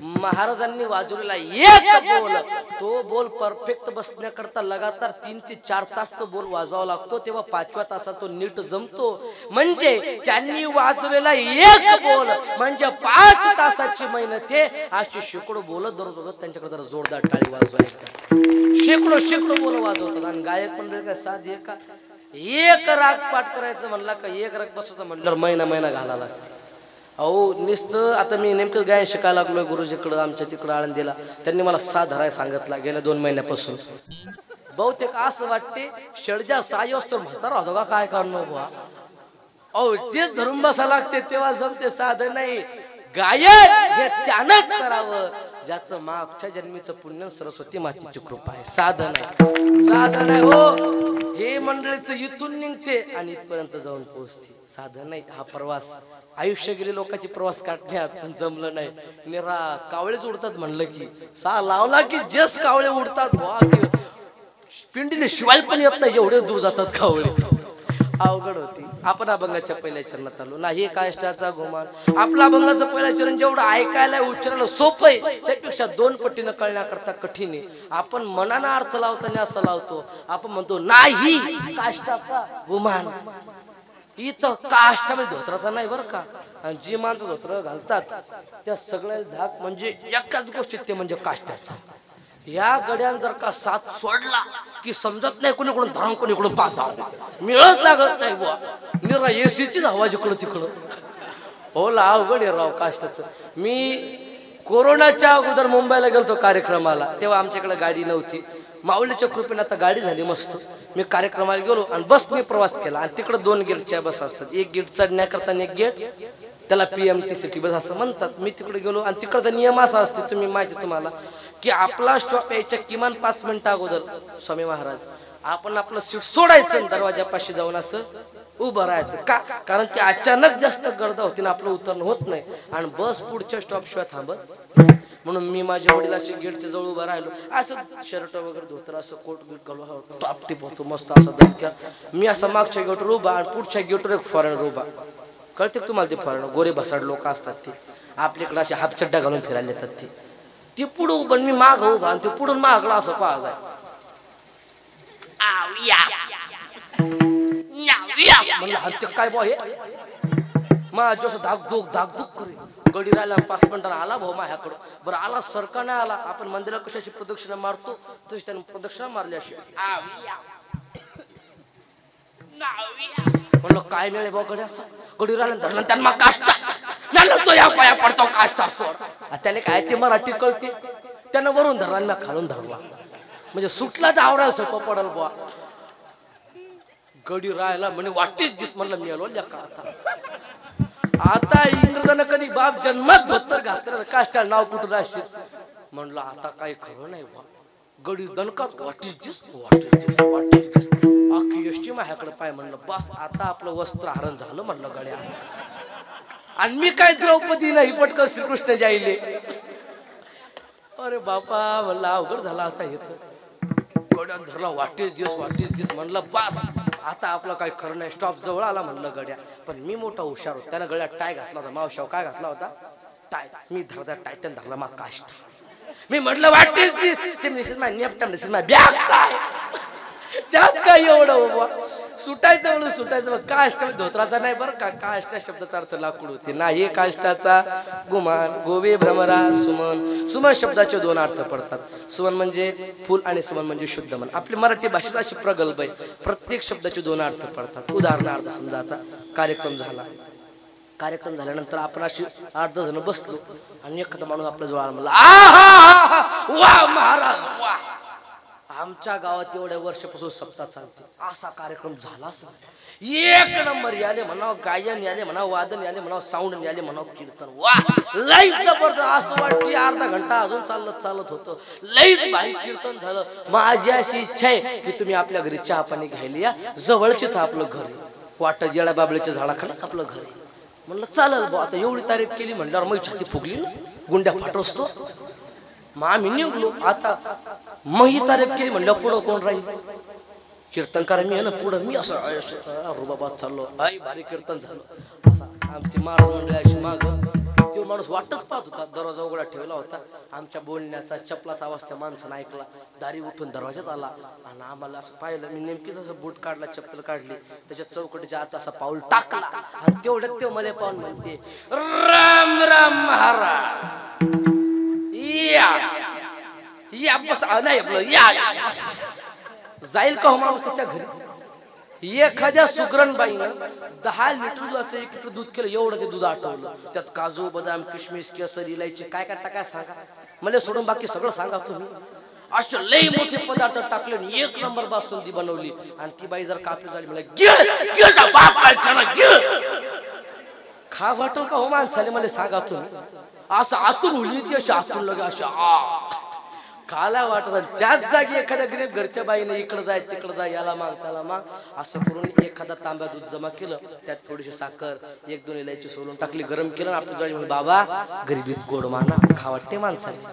महाराजांनी वाजवलेला एक बोल तो बोल परफेक्ट बसण्याकरता लगातार 3 ते 4 तास तो बोल वाजवावा लागतो. तेव्हा 5व्या तासात तो नीट जमतो. म्हणजे त्यांनी वाजवलेला एक बोल म्हणजे 5 तासाची मेहनत आहे. अशी शेकडो बोल दररोज त्यांच्याकडे जरा जोरदार टाळी वाजवायची. शेकडो बोल वाजवतात. आणि गायक मंडळी काय साधी आहे का? एक राग पाठ करायचं म्हणला का एक राग बसायचं म्हणल्यावर महिना घाला लागते. अहो नुसतं आता मी नेमकं गायन शिकायला लागलोय गुरुजीकडं आमच्या तिकडं आळंदीला. त्यांनी मला 6 धराय सांगितला गेल्या 2 महिन्यापासून. बहुतेक असं वाटते शेडजा 6 वाजता म्हातारा होतो का काय करणार बुवा. अहो तेच धरून बसा लागते तेव्हा जमते. साधं नाही. गायन हे त्यानंच करावं ज्याचं मागच्या जन्मीचं पुण्य सरस्वती मातेची कृपा आहे. साधन आहे हो. हे मंडळीचं इथून निघते आणि इथपर्यंत जाऊन पोहोचते. साधन नाही. हा प्रवास आयुष्य गेले लोकांची प्रवास काढण्यात पण जमलं नाही. निरा कावळेच उडतात म्हणलं की सा लावला की जस कावळे उडतात वा की पिंडीने शिवाय पण येत नाही एवढे दूर जातात कावळे. अवघड होती. आपण अभंगाच्या पहिल्या चरणात आलो. नाही काष्टाचा गुमान. आपला अभंगाचं पहिलं चरण जेवढं ऐकायला उच्चारायला सोपं आहे त्यापेक्षा 2 पटीनं कळण्याकरता कठीण आहे. आपण मनानं अर्थ लावताना असं लावतो. आपण म्हणतो नाही काष्टाचा गुमान. इथं काष्ट म्हणजे धोत्राचा नाही बरं का. आणि जी माणसं धोत्र घालतात त्या सगळ्या धाक म्हणजे एकाच गोष्टीत ते म्हणजे काष्टाचा. या गड्यान जर का साथ सोडला की समजत नाही कोणीकडून धरून कोणीकडून पाहता मिळत लागत नाही बुवा. निरा एसीचीच हवा जिकडं तिकडं. हो अवघड आहे राव काष्टाचं. मी कोरोनाच्या अगोदर मुंबईला गेलतो कार्यक्रमाला. तेव्हा आमच्याकडे गाडी नव्हती. माऊलीच्या कृपेने आता गाडी झाली मस्त. मी कार्यक्रमाला गेलो आणि बसने प्रवास केला. आणि तिकडे 2 गेटच्या बस असतात. एक गेट चढण्याकरता आणि एक गेट त्याला PMTCT बस असं म्हणतात. मी तिकडे गेलो आणि तिकडचा नियम असा असते तुम्ही माहिती तुम्हाला की आपला स्टॉप यायच्या किमान 5 मिनिटं अगोदर स्वामी महाराज आपण आपलं सीट सोडायचं दरवाजापाशी जाऊन असं उभं राहायचं. का? कारण की अचानक जास्त गर्दी होती ना आपलं उतरणं होत नाही आणि बस पुढच्या स्टॉप शिवाय थांबत. म्हणून मी माझ्या वडिलाच्या गेटच्या जवळ उभा राहिलो. असं शर्ट वगैरे धोतर असं कोट बीट घालून टॉप टिप होतो मस्त असा दणक्या. मी असं मागच्या गेटवर उभा आणि पुढच्या गेटवर एक फॉरेनर उभा. कळते तुम्हाला ते फॉरेनर गोरे भसाड लोक असतात ते आपल्याकडे असे हाफ चड्डा घालून फिरायला येतात. ते पुढं उभं मी माग उभा आणि ते पुढून मागला असं पाहा जाय. म्हणलं हत्या काय बो हे माझ्या असं धाकधूक करे गडी राहिला 5 मिनिटांना आला भाऊ माझ्याकडं बरं आला सरका नाही आला आपण मंदिरात कशाची प्रदक्षिणा मारतो तशी त्याने प्रदक्षिणा मारली अशी म्हणलं काय मिळे भाऊ गडी असं गडी राहिला धरलं त्यांना काष्टा नाही तो या पाया पडतो काष्टा सोड त्याला कायची मराठी कळते त्यानं वरून धरला मी खालून धरला म्हणजे सुटला तर आवरायला सोपं पडल बुवा गडी राहायला म्हणजे वाटेच दिस म्हणलं मी आलो लेका आता इंग्रजांना कधी बाप जन्मात धोतर घातलं काष्टा नाव कुठं राहशील म्हणलं आता काही खरं नाही बा गडी दणकाच वाटेच दिस अख्खी यष्टी माझ्याकडे पाय म्हणलं बस आता आपलं वस्त्र हरण झालं म्हणलं गड्या आणि मी काय द्रौपदी नाही पटकन श्रीकृष्ण जाईले अरे बापा म्हणलं अवघड झाला आता येत गड्यान धरला वाटेच दिस म्हणलं बस आता आपलं काही खरं नाही स्टॉप जवळ आला म्हणलं गड्या पण मी मोठा हुशार होता त्यानं गळ्यात टाय घातला होता मावशाव काय घातला होता टाय मी धरला टाय त्यानं धरला मग काष्ट मी म्हटलं वाटेच दिस ते निश्चित माझ्या नेपटाम निश्चित माझ्या बॅग काय त्यात काय एवढं बाबा सुटायचं म्हणून सुटायचं बघ काष्ट धोत्राचा नाही बरं का काष्ट शब्दाचा अर्थ लाकूड होते नाही काष्टाचा गुमान गोवे भ्रमरा सुमन सुमन शब्दाचे 2 अर्थ पडतात सुमन म्हणजे फुल आणि सुमन म्हणजे शुद्ध मन आपली मराठी भाषेत अशी प्रगल्भ आहे प्रत्येक शब्दाचे 2 अर्थ पडतात उदाहरणार्थ समजा आता कार्यक्रम झाल्यानंतर आपण अशी 8-10 जण बसलो आणि एखादा माणूस आपल्या जवळ म्हणला वा महाराज वा आमच्या गावात एवढ्या वर्षापासून सप्ताह चालते असा कार्यक्रम झाला एक नंबर याले म्हणाव गायन याले म्हणाव वादन याले म्हणाव साऊंड याले म्हणाव कीर्तन वा लई जबरदस्त असं वाटते अर्धा घंटा अजून चालत होतं लईच भारी कीर्तन झालं माझी अशी इच्छा आहे की तुम्ही आपल्या घरी चहा पाणी घ्यायला या जवळच इथं आपलं घर वाटत येळा बाबळीच्या झाडाखाली आपलं घर आहे म्हणलं चालेल बा आता एवढी तारीफ केली म्हणल्यावर मग छाती फुगली ना गुंड्या फाटवतो मग आम्ही निघलो आता मग ही तारीफ केली म्हणल्यावर पुढं कोण राहील कीर्तनकार मी आहे ना पुढं मी असं रुबाबात चाललो आई भारी कीर्तन झालं असं आमची महाराज मंडळी अशी माग तो माणूस वाटच पाहत होता दरवाजा उघडा ठेवला होता आमच्या बोलण्याचा चपलाचा आवाज त्या माणसानं ऐकला दारी उठून दरवाजात आला आणि आम्हाला असं पाहिलं मी नेमकी तसं बूट काढला चप्पल काढली त्याच्या चौकटीच्या आत असा पाऊल टाकला आणि तेवढ्यात ते मला पाहून म्हणते राम राम महाराज या बस नाही आपलं या जाईल का हो माणूस त्याच्या घरी एखाद्या सुगरणबाईनं 10 लिटर दुधाचं 1 लिटर दूध केलं एवढं ते दूध आटवलं त्यात काजू बदाम किशमिश केसर इलायची काय टाका सांगा मला सोडून बाकी सगळं सांगा तुम्ही असे लई मोठे पदार्थ टाकले 1 नंबर बासुंदी बनवली आणि ती बाई जर कापली झाली मला गिळ बाप गिळ खा वाटल का हो माणसाले मला सांगा तुम्ही असं आतून उलली ती अशी आतून लगे अशा खाला वाटत त्याच जागी एखाद्या गरीब घरच्या बाईने इकडे जाय तिकडे जाय याला माग त्याला माग असं करून एखादा तांब्या दूध जमा केलं त्यात थोडीशी साखर 1-2 इलायची सोलून टाकली गरम केलं आपल्या जाळी म्हणून बाबा गरिबीत गोड माना खा वाटते माणसाला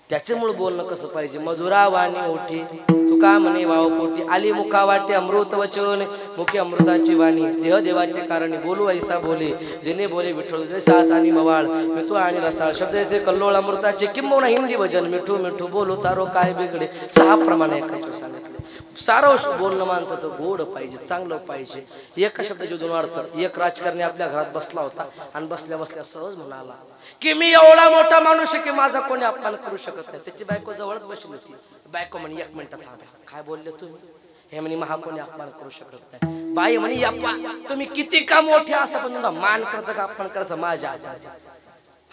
त्याच्यामुळे बोलणं कसं पाहिजे मधुरा वाणी ओठी तू का म्हणे वाव पोटी आली मुखा वाटे अमृत वचन मुखी अमृताची वाणी देह देवाचे कारणी बोलू ऐसा बोले जिने बोले विठ्ठल जैसा आसानी मवाळ मिठू आणि रसाळ शब्द ऐसे कल्लोळ अमृताचे किंबहुना हिंदी भजन मिठू मिठू बोलू तारो काय बिगडे 6 प्रमाणे एकाचे सांगितले सारं बोलणं माणसाचं गोड पाहिजे चांगलं पाहिजे एका शब्दाचे 2 अर्थ एक राजकारणी आपल्या घरात बसला होता आणि बसल्या बसल्या सहज म्हणाला की मी एवढा मोठा माणूस आहे की माझा कोणी अपमान करू शकत नाही त्याची बायको जवळच बसली होती बायको म्हणे 1 मिनिट थांबा काय बोलले तुम्ही हे म्हणे महा कोणी अपमान करू शकत नाही बाई म्हणे अप्पा तुम्ही किती का मोठे असं पण तुमचा मान करायचा का अपमान करायचा माझ्या हातात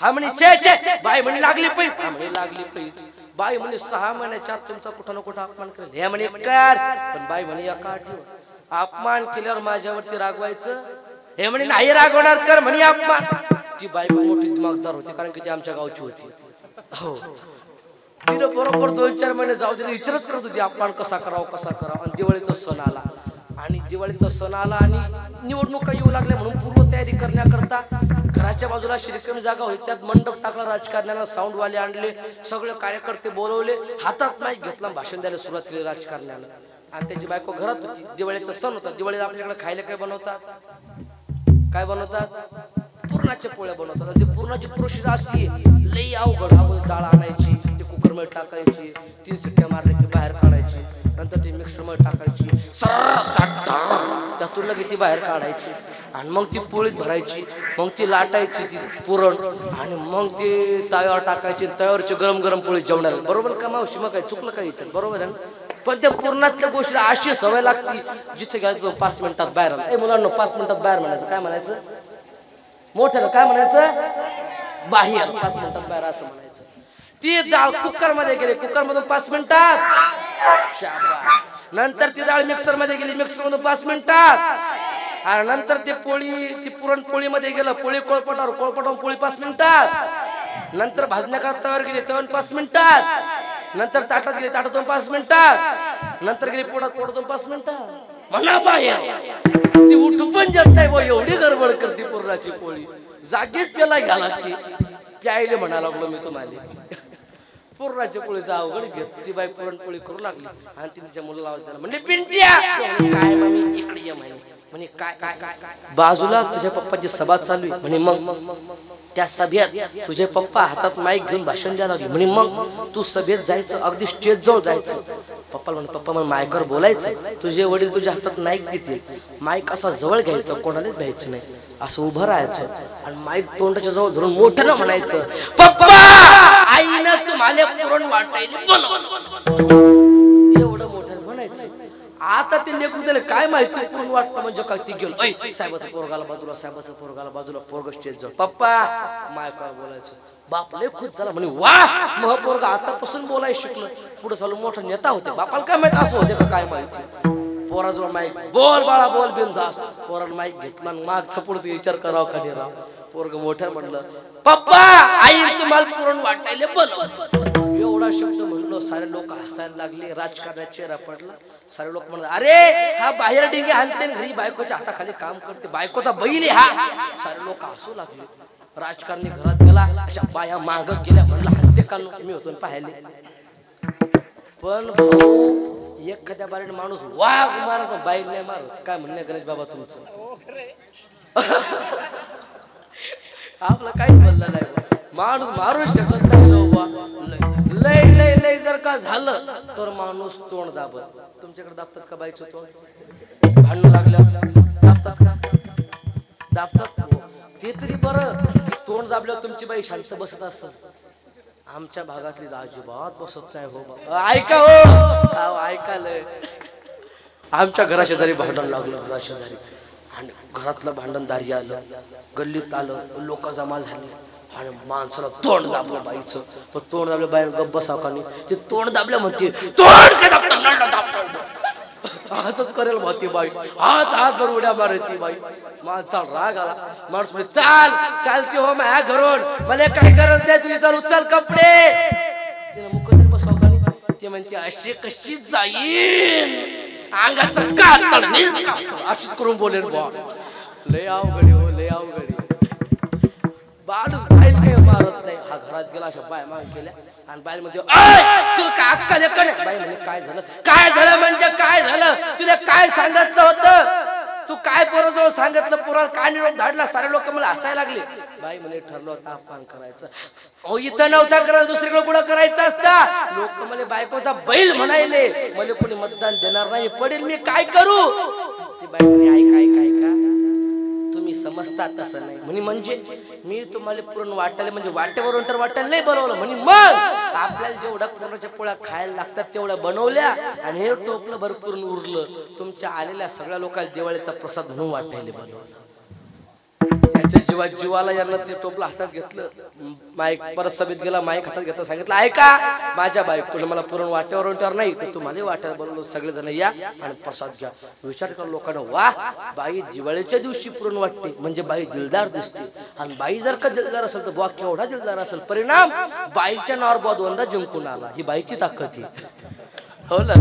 हा म्हणे छे बाई म्हणे लागली पैस हा म्हणे लागली पैस बाई म्हणे 6 महिन्याच्या आत तुमचा कुठं ना कुठं अपमान करेल हे म्हणे कर पण बाई म्हणे एका आठवण अपमान केल्यावर माझ्यावरती रागवायचं हे म्हणे नाही रागवणार कर म्हणे अपमान ती बाई पण मोठी दिमागदार होती कारण की ती आमच्या गावची होती हो तिने बरोबर 2-4 महिने जाऊ दे विचारच करत होती अपमान कसा करावा आणि दिवाळीचा सण आला आणि निवडणुका येऊ लागल्या म्हणून पूर्व तयारी करण्याकरता घराच्या बाजूला श्रीक्रमी जागा होती त्यात मंडप टाकला राजकारण्यांना साऊंड वाले आणले सगळे कार्यकर्ते बोलवले हातात माईक घेतला भाषण द्यायला सुरुवात केली राजकारण्याला आणि त्याची बायको घरात होती दिवाळीचा सण होता दिवाळीला आपल्याकडे खायला काय बनवतात पुरणाच्या पोळ्या बनवतात आणि ती पुरणाची प्रोसेस अशी लई अवघड डाळ आणायची ते कुकर मध्ये टाकायची, 3 शिट्ट्या मारल्या की बाहेर काढायची, नंतर ती मिक्सर मध्ये टाकायची, त्यातून लगेच ती बाहेर काढायची आणि मग ती पोळीत भरायची, मग ती लाटायची ती पुरण आणि मग ती तव्यावर टाकायची, तव्यावरची गरम गरम पोळी जेवणाला. बरोबर का मावशी? मग काय चुकलं काय याच्यात? बरोबर आहे ना? पण त्या पूर्णातल्या गोष्टीला अशी सवय लागती, जिथे घ्यायचं 5 मिनिटात बाहेर आला. ए मुलांना 5 मिनिटात बाहेर म्हणायचं. काय म्हणायचं? मोठ्याला काय म्हणायचं? बाहेर 5 मिनिटात बाहेर असं म्हणायचं. ती डाळ कुकर मध्ये गेली, कुकर मधून 5 मिनिटात, शाबास. नंतर ती डाळ मिक्सर मध्ये गेली, मिक्सर मधून 5 मिनिटात, आणि नंतर ती पोळी, ती पुरण पोळी मध्ये गेलं, पोळी कोळपटावर, कोळपटावर पोळी 5 मिनिटात, नंतर भाजण्याकरता तव्यावर गेली, तव्यावर 5 मिनिटात, नंतर ताटात गेली, ताटातून 5 मिनिटात, नंतर गेली पोटात, पोटातून 5 मिनिटात. म्हणा बाहेर ती उठू पण जात नाही बा, एवढी गडबड करते पुरणाची पोळी. जागीच प्याला घ्या लागते. प्यायले म्हणा लागलो मी तुम्हाला. पुरणाची पोळीचा अवघड घेत ती बाई पुरणपोळी करू लागली आणि तिच्या मुलाला आवाज दिला, म्हणजे पिंट्या. काय मम्मी? इकडे ये म्हणे. काय काय काय काय? बाजूला तुझ्या पप्पाची सभा चालू आहे म्हणे. मग त्या सभेत तुझे पप्पा हातात माईक घेऊन भाषण द्यायला लागले म्हणे. मग तू सभेत जायचं, अगदी स्टेज जवळ जायचं. पप्पाला म्हणे, पप्पा मला माईकवर बोलायचं. तुझे वडील तुझ्या हातात माईक देतील, माईक असा जवळ घ्यायचं, कोणालाच घ्यायचं नाही, असं उभं राहायचं आणि माईक तोंडाच्या जवळ धरून मोठं म्हणायचं, पप्पा आईनं तुम्हाला पुरण वाटायला बोलवलं. एवढं मोठं म्हणायचं. आता ते लेकरू त्याला काय माहिती पुरण वाटतं म्हणजे काय. ती गेलो, ऐ साहेबाचं पोरगाला बाजूला, साहेबाचं पोरगाला बाजूला, पोरग स्टेज जवळ, पप्पा मायकावर बोलायचं. बाप लय खुश झाला म्हणे, वा मग पोरगा आतापासून बोलायला शिकलं, पुढे चालू मोठा नेता होते. बापाला काय माहिती असं होते का काय माहिती. पोराजवळ माईक, बोल बाळा बोल बिनधास्त. पोरानं माईक घेतला, माग छपुड विचार करावं का नाही राव. पोरग मोठ्या म्हणलं, पप्पा आई तुम्हाला पुरण वाटायला बोलवलं. एवढा शब्द म्हणलो, सारे लोक हसायला लागले, राजकारणाचा चेहरा पडला. सारे लोक म्हणले, अरे हा बाहेर डिंगे आणते, घरी बायकोच्या हाताखाली काम करते, बायकोचा बैल आहे हा. सारे लोक हसू लागले. राजकारणी घरात गेला, अशा बाया माग गेल्या, म्हणलं हत्ते काढून. मी होतो पाहिले. पण भाऊ एखाद्या बारीने माणूस वाघ मारत, बाईल नाही मारत. काय म्हणणे गणेश बाबा तुमचं? आपलं काहीच बोललं नाही. माणूस मारू शकत नाही लय लय लय जर का झालं तर माणूस तोंड दाबत. तुमच्याकडे दाबतात का बाईचं तोंड? भांडण लागलं दाबतात का? दाबतात. ते तरी बरं, तोंड दाबल्यावर तुमची बाई शांत बसत असत. आमच्या भागातली अजिबात बसत नाही हो बाबा. ऐका हो, ऐकालय. आमच्या घराशेजारी भांडण लागलं, घराशेजारी, आणि घरातलं भांडण दारी आलं, गल्लीत आलं, लोक जमा झाली आणि माणसाला तोंड दाबलं बाईचं. पण तोंड दाबलं, बाई गप्प बसाव का नाही. ते तोंड दाबलं म्हणते, तोंड काय दाबतं, नळलं दाबतं. असंच करेल भाती बाई, हात हात भर उड्या मारायची बाई. माणसाला राग आला. माणूस म्हणजे चाल चालते हो माझ्या घरून, मला काही गरज नाही तुझी, चालू चल कपडे. तिला मुकदर बसाव का नाही. ते म्हणते अशी कशी जाईल, अंगाचं कातड अशीच करून बोलेल बा. लय अवघड हो, लय अवघड. माणूस बाहेर काही मारत नाही. हा घरात गेला, अशा बाय माग गेल्या आणि बाहेर म्हणजे, तुला काय अक्कल आहे का नाही? बाई म्हणे, काय झालं? काय झालं म्हणजे काय झालं? तुला काय सांगितलं होतं? तू काय पोराजवळ सांगितलं? पोराला काय निरोप धाडला? सारे लोक मला हसायला लागले. बाई म्हणे, ठरलं होतं अपमान करायचं. अहो इथं नव्हता करायचं, दुसरीकडे कुठं करायचं असता. लोक मला बायकोचा बैल म्हणायले, मला कोणी मतदान देणार नाही, पडेल मी काय करू? ती बाई म्हणे, ऐका ऐका ऐका, तुम्ही समजता तसं नाही म्हणे. म्हणजे मी तुम्हाला पुरण वाटायला म्हणजे वाटेवरून तर वाटायला नाही बनवलं म्हणे. मग आपल्याला जेवढ्या पुरणाच्या पोळ्या खायला लागतात तेवढ्या बनवल्या आणि हे टोपलं भरपूर उरलं. तुमच्या आलेल्या सगळ्या लोकांना दिवाळीचा प्रसाद म्हणून वाटायला बनवलं. त्याच्या जीवाला यांना ते टोपलं हातात घेतलं. माईक परत सभेत गेला, माईक हातात घेतला, सांगितलं, ऐका माझ्या बायकोला मला पुरण वाट्यावर नाही तर तुम्हाला वाटायला बनवलं, सगळेजण या आणि प्रसाद घ्या. विचार करा लोकांना, वा बाई दिवाळीच्या दिवशी पुरण वाटते म्हणजे बाई दिलदार दिसते. आणि बाई जर का दिलदार असेल तर बुवा केवढा दिलदार असेल. परिणाम बाईच्या नावावर बुवा दोनदा जिंकून आला. ही बाईची ताकद आहे हो ना.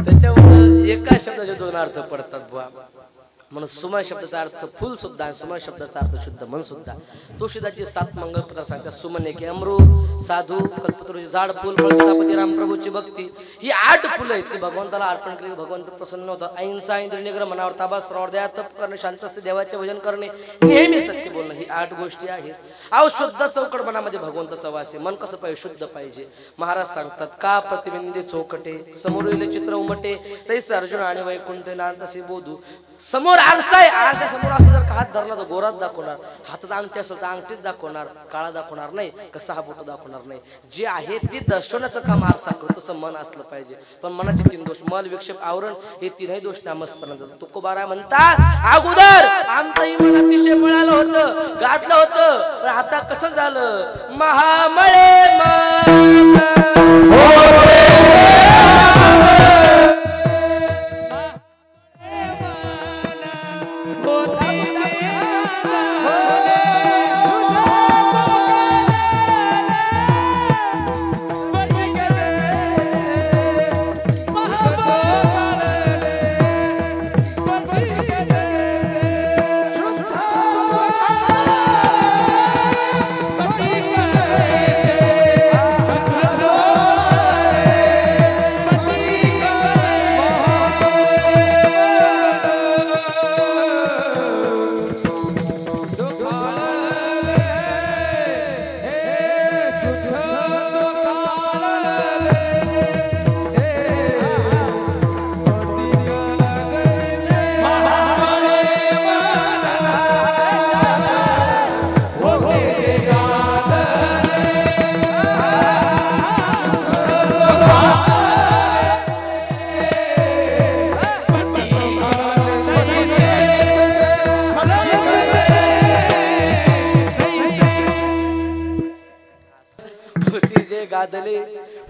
त्याच्यामुळे एका शब्दाचे दोन अर्थ पडतात बुवा. म्हणून सुमन शब्दाचा अर्थ फुल सुद्धा आणि सुमन शब्दाचा अर्थ शुद्ध मन सुद्धा. तुळशीदासजी 7 मंगल पत्र सांगतात. सुमन एक अमृत, साधू, कल्पतरूची झाड, फुल, फळसदापती, रामप्रभूची भक्ती, ही 8 फुलं आहेत ती भगवंताला अर्पण केली. भगवंत प्रसन्न होता. अहिंसा, इंद्रिय निग्रह, मनावर ताबा, श्रवण दया, तप करणे, शांत असते, देवाचे भजन करणे, नेहमी सत्य बोलणं, ही 8 गोष्टी आहेत. अहो शुद्ध चौकट मनामध्ये भगवंताचा वास आहे. मन कसं पाहिजे? शुद्ध पाहिजे. महाराज सांगतात का प्रतिबिंबे चौकटे समोरील चित्र उमटे तैसे अर्जुन आणि वैकुंठ तसे बोधू. समोर आरसा आहे, आरसा समोर असं जर का हात धरला तर गोरात दाखवणार, हातात अंगठी असेल तर अंगठीच दाखवणार, काळा दाखवणार नाही, कसा हा बोट दाखवणार नाही. जे आहे ते दर्शवण्याचं काम आरसा करतो. तसं मन असलं पाहिजे. पण मनाचे 3 दोष, मल, विक्षेप, आवरण, हे 3ही दोष नामस्मरण जातात. तुकोबारा म्हणतात अगोदर आमचंही मन अतिशय मिळालं होतं, घातलं होतं, पण आता कसं झालं? महामळे मन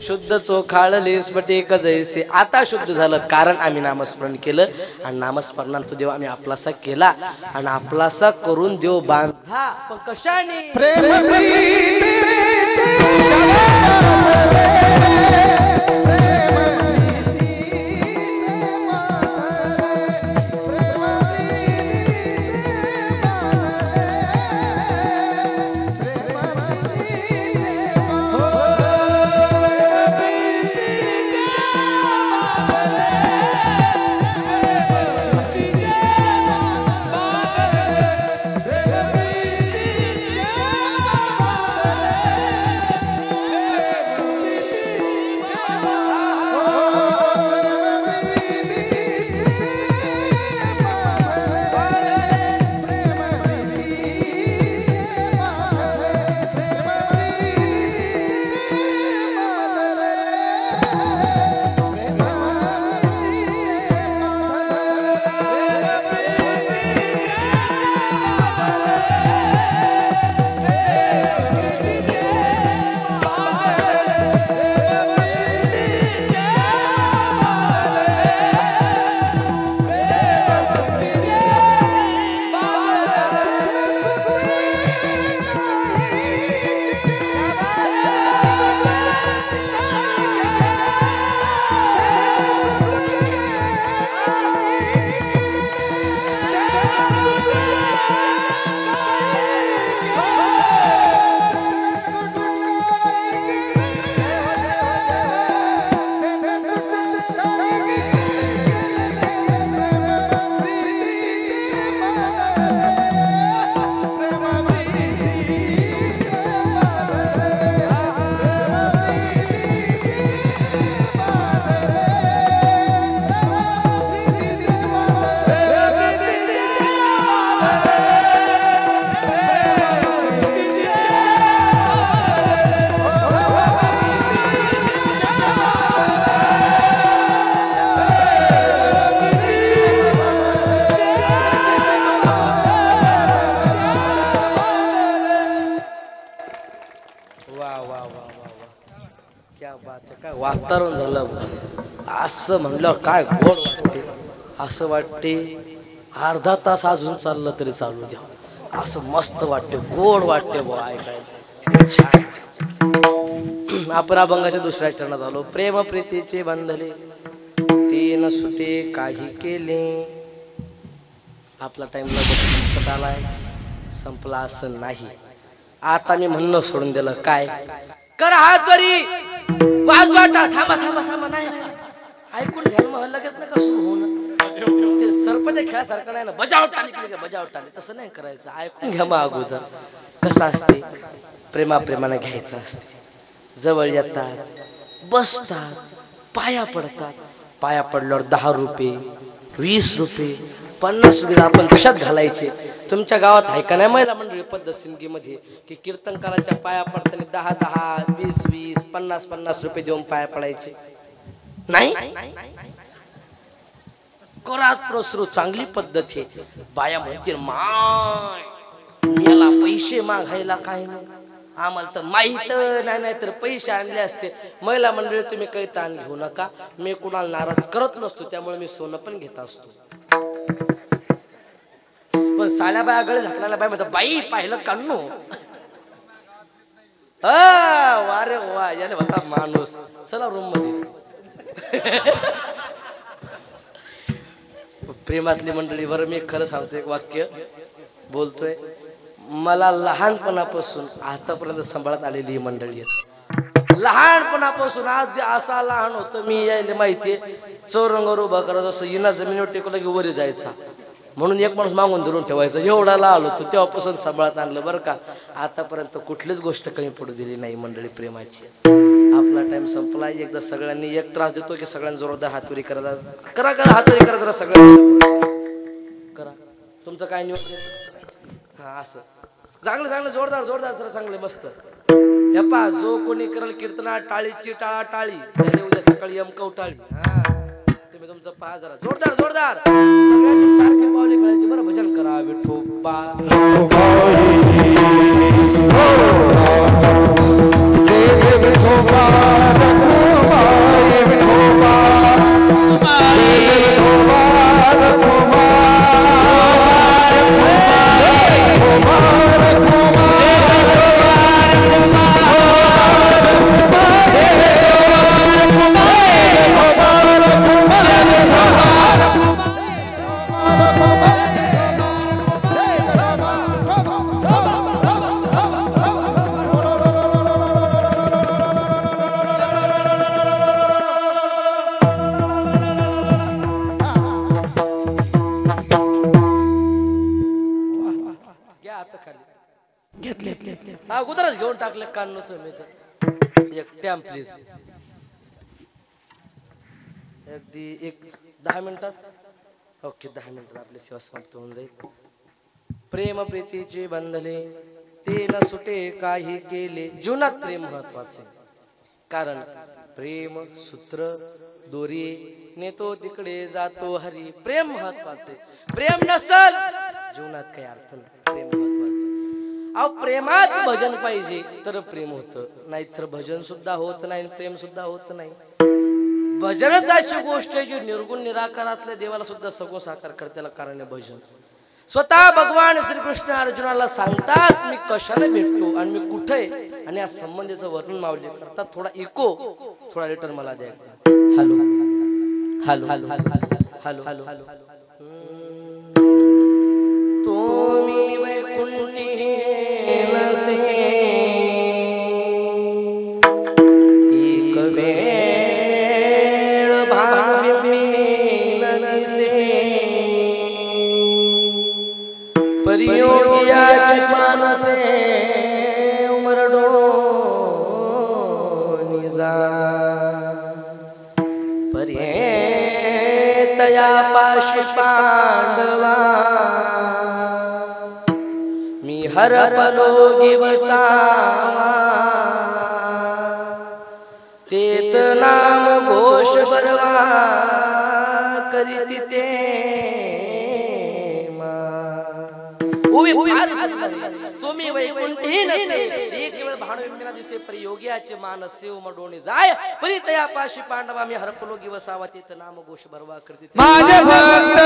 शुद्ध चोखाळले स्फटिक जैसे. आता शुद्ध झालं कारण आम्ही नामस्मरण केलं आणि नामस्मरणात तो देव आम्ही आपलासा केला आणि आपलासा करून देव बांधा. पण कशाने? प्रेम वातावरण झालं असं म्हणलं काय गोड वाटते. असं वाटते अर्धा तास अजून चाललं तरी चालू द्या. असं मस्त वाटते, गोड वाटते बुवा ऐकायला. छान. आपण अभंगाच्या 2ऱ्या चरणात आलो. प्रेम प्रीतीचे बांधले 3 सुटे काही केले. आपला टाइमला संपत आलाय, संपला असं नाही. आता मी म्हणणं सोडून दिलं. काय करा हात वरी, वाजवा थांबा थांबा थांबा. नाही ऐकून घ्या मग लगेच नका सुरू होणं. ते सरपंच खेळासारखं नाही ना, बजावट आली की बजावट आली तसं नाही करायचं. ऐकून घ्या मग अगोदर. कसं असते, प्रेमाने घ्यायचं असते. जवळ येतात, बसतात, पाया पडतात. पाया पडल्यावर 10 रुपये, 20 रुपये, 50 रुपये आपण कशात घालायचे? तुमच्या गावात आहे का नाही महिला मंडळी पद्धत सिंदगीमध्ये की कीर्तनकाराच्या पाया पडताना 10-10, 20-20, 50-50 रुपये देऊन पाया पडायचे? नाही. करात प्रसरू चांगली पद्धत आहे. बाया म्हणतील माय याला पैसे मागायला काय नाही, आम्हाला तर माहित नाही तर पैसे आणले असते. महिला मंडळी तुम्ही काही ताण घेऊ नका, मी कुणाला नाराज करत नसतो, त्यामुळे मी सोनं पण घेत असतो. पण साड्या बाया गळे झाकणाला बाय म्हणतात बाई पाहिलं काढणो. वारे वा याने होता माणूस. चला रूम मध्ये. प्रेमातली मंडळी बरं मी खरं सांगतो, एक वाक्य बोलतोय. मला लहानपणापासून आतापर्यंत सांभाळत आलेली ही मंडळी आहे. लहानपणापासून आज असा लहान होतं मी, यायला माहितीये चौरंगावर उभा करत असं इना जमिनीवर टेकलं की वरी जायचा, म्हणून एक माणूस मागून धरून ठेवायचा. एवढा लहान होतो तेव्हापासून सांभाळत आणलं बरं का. आतापर्यंत कुठलीच गोष्ट कमी पडू दिली नाही मंडळी प्रेमाची. आपला टाइम संपला. एकदा सगळ्यांनी एक त्रास देतो की सगळ्यांनी जोरदार हातवरी करा करा हातवरी करा जरा सगळ्यांनी करा. तुमचं काय नियोजन? हा असं चांगलं चांगलं जोरदार जोरदार जरा चांगले मस्त. पा जो कोणी करल कीर्तना टाळीची टाळा टाळी, उद्या सकाळी यमकव टाळी. हा तुम्ही तुमचं पहा जरा जोरदार जोरदार सगळ्यांनी सारखी पावले खेळायची बरं. भजन करा विठोबा अगोदरच घेऊन टाकलं कान्नूचं मी तर. एक टॅम प्लीज अगदी एक 10 मिनिटात. ओके 10 मिनिटात आपली सेवा समाप्त होऊन जाईल. प्रेम प्रीतीचे बंधले ते न सुटे काही केले. जीवनात प्रेम महत्वाचे, कारण प्रेम सूत्र दोरी नेतो तिकडे जातो हरी. प्रेम महत्वाचे, प्रेम नसल जीवनात काही अर्थ नाही. प्रेम महत्वाचं. अहो प्रेमात भजन पाहिजे तर प्रेम होतं, नाहीतर भजन सुद्धा होत नाही, प्रेम सुद्धा होत नाही. भजनच अशी गोष्ट आहे जी निर्गुण निराकारातल्या देवाला सुद्धा सगुण साकार करते. त्याला कारण आहे भजन. स्वतः भगवान श्रीकृष्ण अर्जुनाला सांगतात मी कशाने भेटतो आणि मी कुठे, आणि या संबंधीचं वर्णन मावले करतात. थोडा इको थोडा रिटर्न मला द्या. Hello hello hello hello hello hello. तुम्ही वैकुंठी नसे एक वेळ भाविन दिसे. परियोगियाची मानसे उमरडो निजा. पर्येतया पाशी पांडवा हरपलो गिवसावा. तेत नाम घोष बरवा करीती ते तुम्ही वैकुंठी नसे एक वेळ भानुबिंबिना दिसे. परियोगियाचे मानसे उमडोणी जाय. परितया पाशी पांडवा मी हरपलो गिवसावा. तेत नाम घोष बरवा करीती ते माझे भक्त.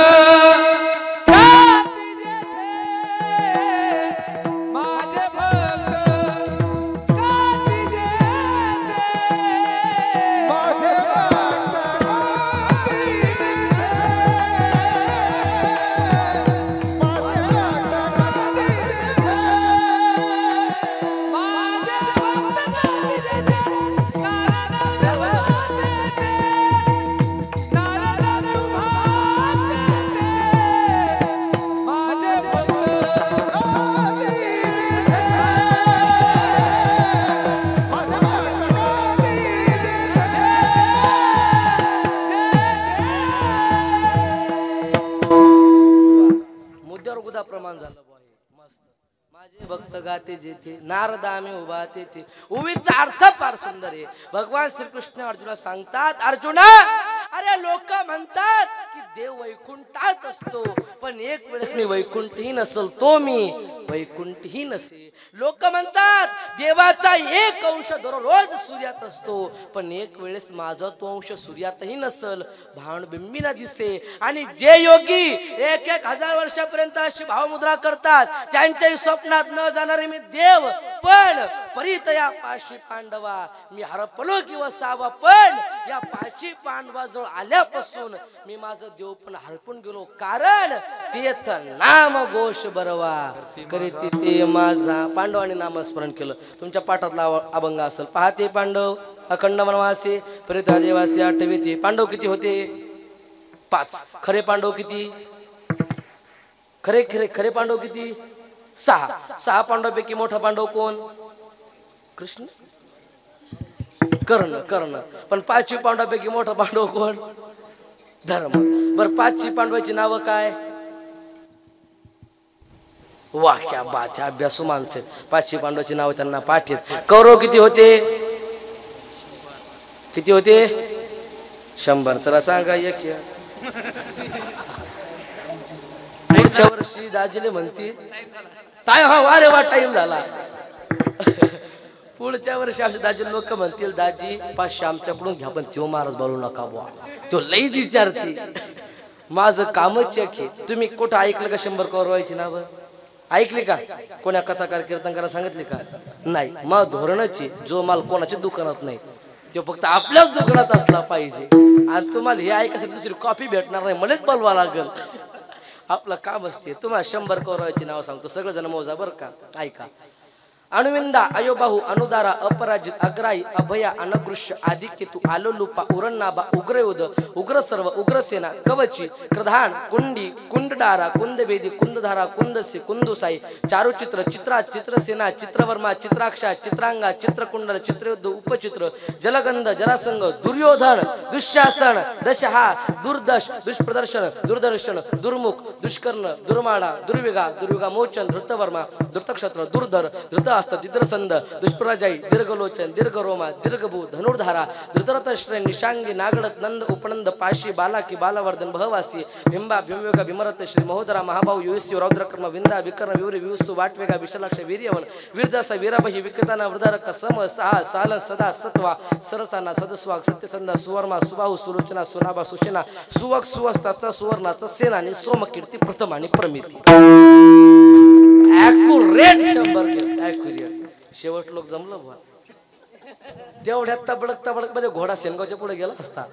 गाते जेथे नारदामी उभा तेथे. उवीचा अर्थ फार सुंदर आहे. भगवान श्रीकृष्ण अर्जुना सांगतात, अर्जुना अरे लोक म्हणतात की देव वैकुंठात असतो, पण एक वेळेस मी वैकुंठही नसल तो मी वैकुंठही नसे. लोक म्हणतात देवाचा एक अंश दररोज सूर्यात असतो, पण एक वेळेस माझा तो अंश सूर्यातही नसल, भावबिंबीना दिसे. आणि जे योगी 1,000 वर्षापर्यंत अशी भावमुद्रा करतात त्यांच्याही स्वप्नात न जाणारे मी देव, पण परितया पाशी पांडवा मी हरपलो किंवा सावा, पण या पाशी पांडवाजवळ आल्यापासून मी माझं देव पण हरपून गेलो, कारण तेच नाम घोष बरवा करीत ते माझा. पांडवांनी नामस्मरण केलं. तुमच्या पाठातला अभंग असेल, पाहते पांडव अखंड वनवासी परिता देवासी आठवीती. पांडव किती होते? 5. खरे पांडव किती? खरे खरे खरे पांडव किती? 6. 6 पांडवांपैकी मोठा पांडव कोण? कृष्ण. कर्ण. पण 5 पांडवांपैकी मोठा पांडव कोण? धर्म. बर 5 पांडवांची नावं काय? वाह क्या बात है, अभ्यासू माणसे. 5 पांडवांची नावं त्यांना पाठ आहेत. कौरव किती होते? किती होते? 100. चला सांगा एक. पुढच्या वर्षी दाजीले म्हणते काय हा वारे वा टाइम झाला. पुढच्या वर्षी आमच्या दाजी लोक म्हणतील दाजी 500 आमच्याकडून घ्या, पण तो महाराज बोलू नका बुवा, तो लई विचारते. माझं कामच आहे. तुम्ही कुठं ऐकलं का 100 कौरवांची नावं? ऐकली का? कोण्या कथाकार कीर्तनकारा सांगितले का? नाही. मग धोरणाची जो माल कोणाच्या दुकानात नाही तो फक्त आपल्याच दुकानात असला पाहिजे. आणि तुम्हाला हे ऐकायसाठी दुसरी कॉफी भेटणार नाही, मलाच बोलवा लागल. आपलं काम असते. तुम्हाला 100 कौरवांची नाव सांगतो, सगळेजण मोजा बर का. ऐका. अनुविंदा अयोबाहू अनुदारा अपराजित अग्राई अभया अनगृष्य आदिकेतू आलोलुपा उरन्नाबा उग्रयोध उग्रसर्व उग्रसेना कवची प्रधान कुंडी कुंडडारा कुंदभेदी कुंदधारा कुंदसे कुंदुसाई चारुचित्र चित्रा चित्रसेना चित्रवर्मा चित्राक्षा चित्रांगा चित्रकुंडल चित्रयुद्ध उपचित्र जलगंध जरासंग दुर्योधन दुःशासन दशहा दुर्दश दुष्प्रदर्शन दुर्दर्शन दुर्मुख दुष्कर्ण दुर्माडा दुर्विगा मोचन धृतवर्मा धृतक्षत्र दुर्धर धृत दिद्रसंद दुष्प्रजाई दीर्घलोचन दीर्घरोमा दीर्घभू धनुर्धारा धृतरथश्रेय निशांगी नागडत नंद उपनंद पाशी बालाकी बालवर्धन बहवासी भिंबा भीमवेगा भीमरथ श्री महोदरा महाभाऊ युयस्यू रौद्रकर्म विंदा विकर्ण विवरी विवसु वाटवेगा विशालाक्ष वीर्यवन वीरजासा वीरबही विकताना वृदारक सम सहा सालन सदा सत्वा सरसाना सदस्वाग सत्यसंदा सुवर्मा सुबाहू सुलोचना सुनाबा सुशेना सुवक सुवस्ताचा सुवर्णाचा सेनानी सोमकीर्ती प्रथम आणि प्रमिती. Accurate 100 accurate. शेवट लोक जमलं बुवा. तेवढ्यात तबडक मध्ये घोडा सेनगावच्या पुढे गेला असता.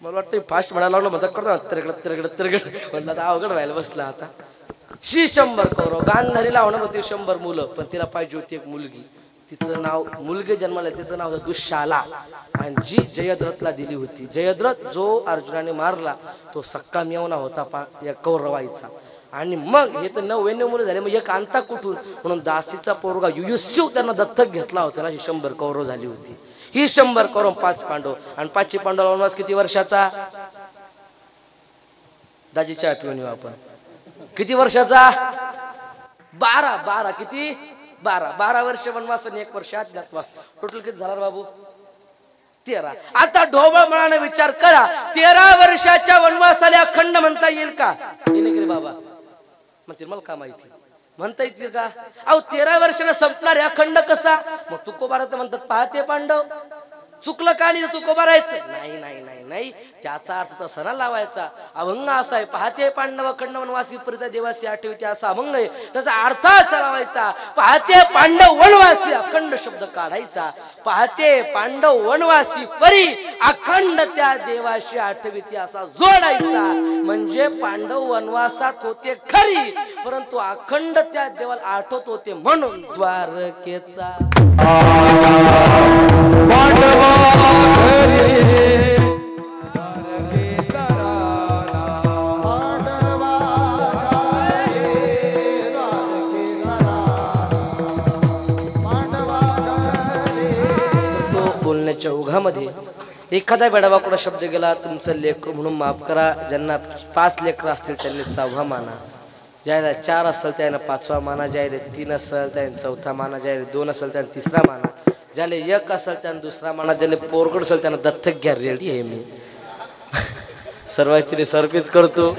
मला वाटतं फास्ट म्हणायला लागलो, म्हणतात करतो तिरगड म्हणलं अवघड व्हायला बसला आता. 100 कौरव. गांधारीला होणार होती 100 मुलं, पण तिला पाहिजे होती एक मुलगी. तिचं नाव मुलगे जन्माला तिचं नाव होतं दुःशाला, आणि जी जयद्रथला दिली होती. जयद्रथ जो अर्जुनाने मारला तो सक्का मेवना होता या कौरवाईचा. आणि मग हे तर 99 मुलं झाले, मग एक आणता कुठून, म्हणून दासीचा पोरगा युयुस्यू त्यांना दत्तक घेतला होता ना. 100 कौरव झाली होती ही. 100 कौरव 5 पांडव. आणि 5 पांडव वनवास किती वर्षाचा? दाजीच्या आठवणी आपण किती वर्षाचा? 12 किती? 12 वर्ष वनवास आणि 1 वर्ष अज्ञातवास. टोटल किती झाला बाबू? 13. आता ढोबळ मनाने विचार करा, 13 वर्षाच्या वनवासाला अखंड म्हणता येईल का? येईल रे बाबा म्हणतील, मला का माहिती. म्हणता येतील का? अहो 13 वर्षाला संपणार अखंड कसा? मग तुकोबा म्हणतात पाहते पांडव. चुकलं का? नाही तुकोबा राहायचं नाही नाही नाही नाही, त्याचा अर्थ तसा ना लावायचा. अभंग असा आहे, पाहते पांडव अखंड वनवासी परिता देवासी आठवते असा अभंग आहे. त्याचा अर्थ असा लावायचा, पाहते पांडव वनवासी अखंड शब्द काढायचा. पाहते पांडव वनवासी परी अखंड त्या देवाशी आठवते असा जोडायचा. म्हणजे पांडव वनवासात होते खरी, परंतु अखंड त्या देवाला आठवत होते म्हणून द्वारकेचा बोलण्याच्या ओघामध्ये एखादा बेडावाकडा शब्द गेला तुमचं लेकर म्हणून माफ करा. ज्यांना 5 लेकर असतील त्यांनी 6वा माना. ज्याला 4 असेल त्यानं 5वा माना, ज्याला 3 असेल त्यानं 4था माना, ज्याला 2 असेल त्यानं 3रा माना, ज्याला 1 असेल त्यानं 2रा माना, ज्याला पोरगड असेल त्यानं दत्तक घ्या. रेडी आहे मी. सर्वांची समर्पित करतो.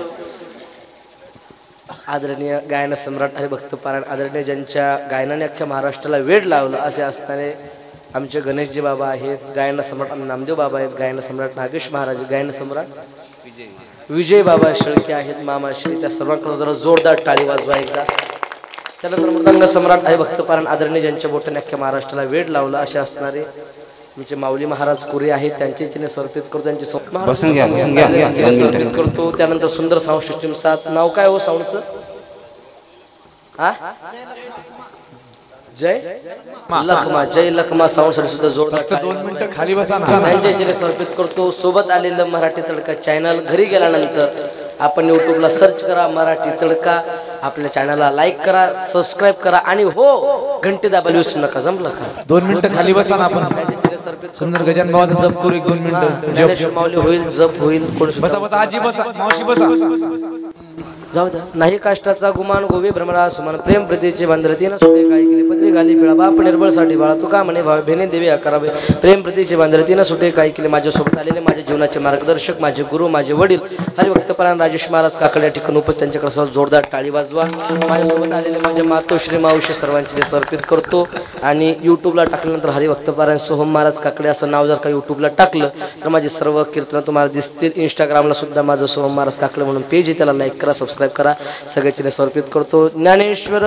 आदरणीय गायन सम्राट हरिभक्त पारायण, आदरणीय ज्यांच्या गायनाने अख्ख्या महाराष्ट्राला वेड लावलं असे असणारे आमचे गणेशजी बाबा आहेत, गायन सम्राट नामदेव बाबा आहेत, गायन सम्राट नागेश महाराज, गायन सम्राट विजय बाबा शेळके आहेत, मामा श्री. त्या सर्वांकडे जरा जोरदार टाळी वाजवा एकदा. त्यानंतर मृदंग सम्राट हरिभक्त पारायण, आदरणीय ज्यांच्या बोटाने अख्ख्या महाराष्ट्राला वेड लावलं असे असणारे आमचे माऊली महाराज कुरे आहेत, त्यांचे चिन्ह समर्पित करतो. त्यांचे समर्पित करतो. त्यानंतर सुंदर साऊंड सिस्टीम 7. नाव काय हो साऊंडचं? हा, जय लखमा. जय लखमा साऊंड साठी सुद्धा जोरदार 2 मिनिटं खाली बसा ना. त्यांच्या चिन्ह समर्पित करतो. सोबत आलेलं मराठी तडका चॅनल. घरी गेल्यानंतर आपण यूट्यूबला सर्च करा मराठी तडका, आपल्या चॅनलला लाईक करा, सबस्क्राईब करा आणि हो घंटी दाबायला विसरू नका. जमलं का? 2 मिनिटं खाली बसा ना. आपण त्यांच्या चिन्ह समर्पित सुंदर गजान बाबाचा जप करू. 1-2 मिनिटं. ज्ञानेश्वर माऊली होईल, जप होईल. कोण बसा बसा आजी बसा, मावशी बसा. जाऊ द्या. नाही काष्टाचा गुमान गोवे भ्रमरा सुमन, प्रेम प्रीतीचे बांधरतीनं सुटे गाई गेली पत्री घाली पिळा, बाप निर्बळसाठी बाळा तुका म्हणे भाव भेने देवी करावे. प्रेम प्रीतीचे बांधरतीनं सुटे गाई केले. माझ्यासोबत आलेले माझ्या जीवनाचे मार्गदर्शक, माझे गुरु, माझे वडील हरिभक्त पारायण राजेश महाराज काकडे या ठिकाणी उपस्थित, त्यांच्याकडे सर्व जोरदार टाळी वाजवा. माझ्यासोबत आलेले माझ्या मातोश्री मावशी सर्वांचे समर्पित करतो. आणि यूट्यूबला टाकल्यानंतर हरिभक्त पारायण सोहम महाराज काकडे असं नाव जर का यूट्यूबला टाकलं तर माझे सर्व कीर्तन तुम्हाला दिसतील. इंस्टाग्रामला सुद्धा माझं सोहम महाराज काकडे म्हणून पेज आहे, त्याला लाईक करा, सबस्क्राईब करा. सगळ्याचे समर्पित करतो. ज्ञानेश्वर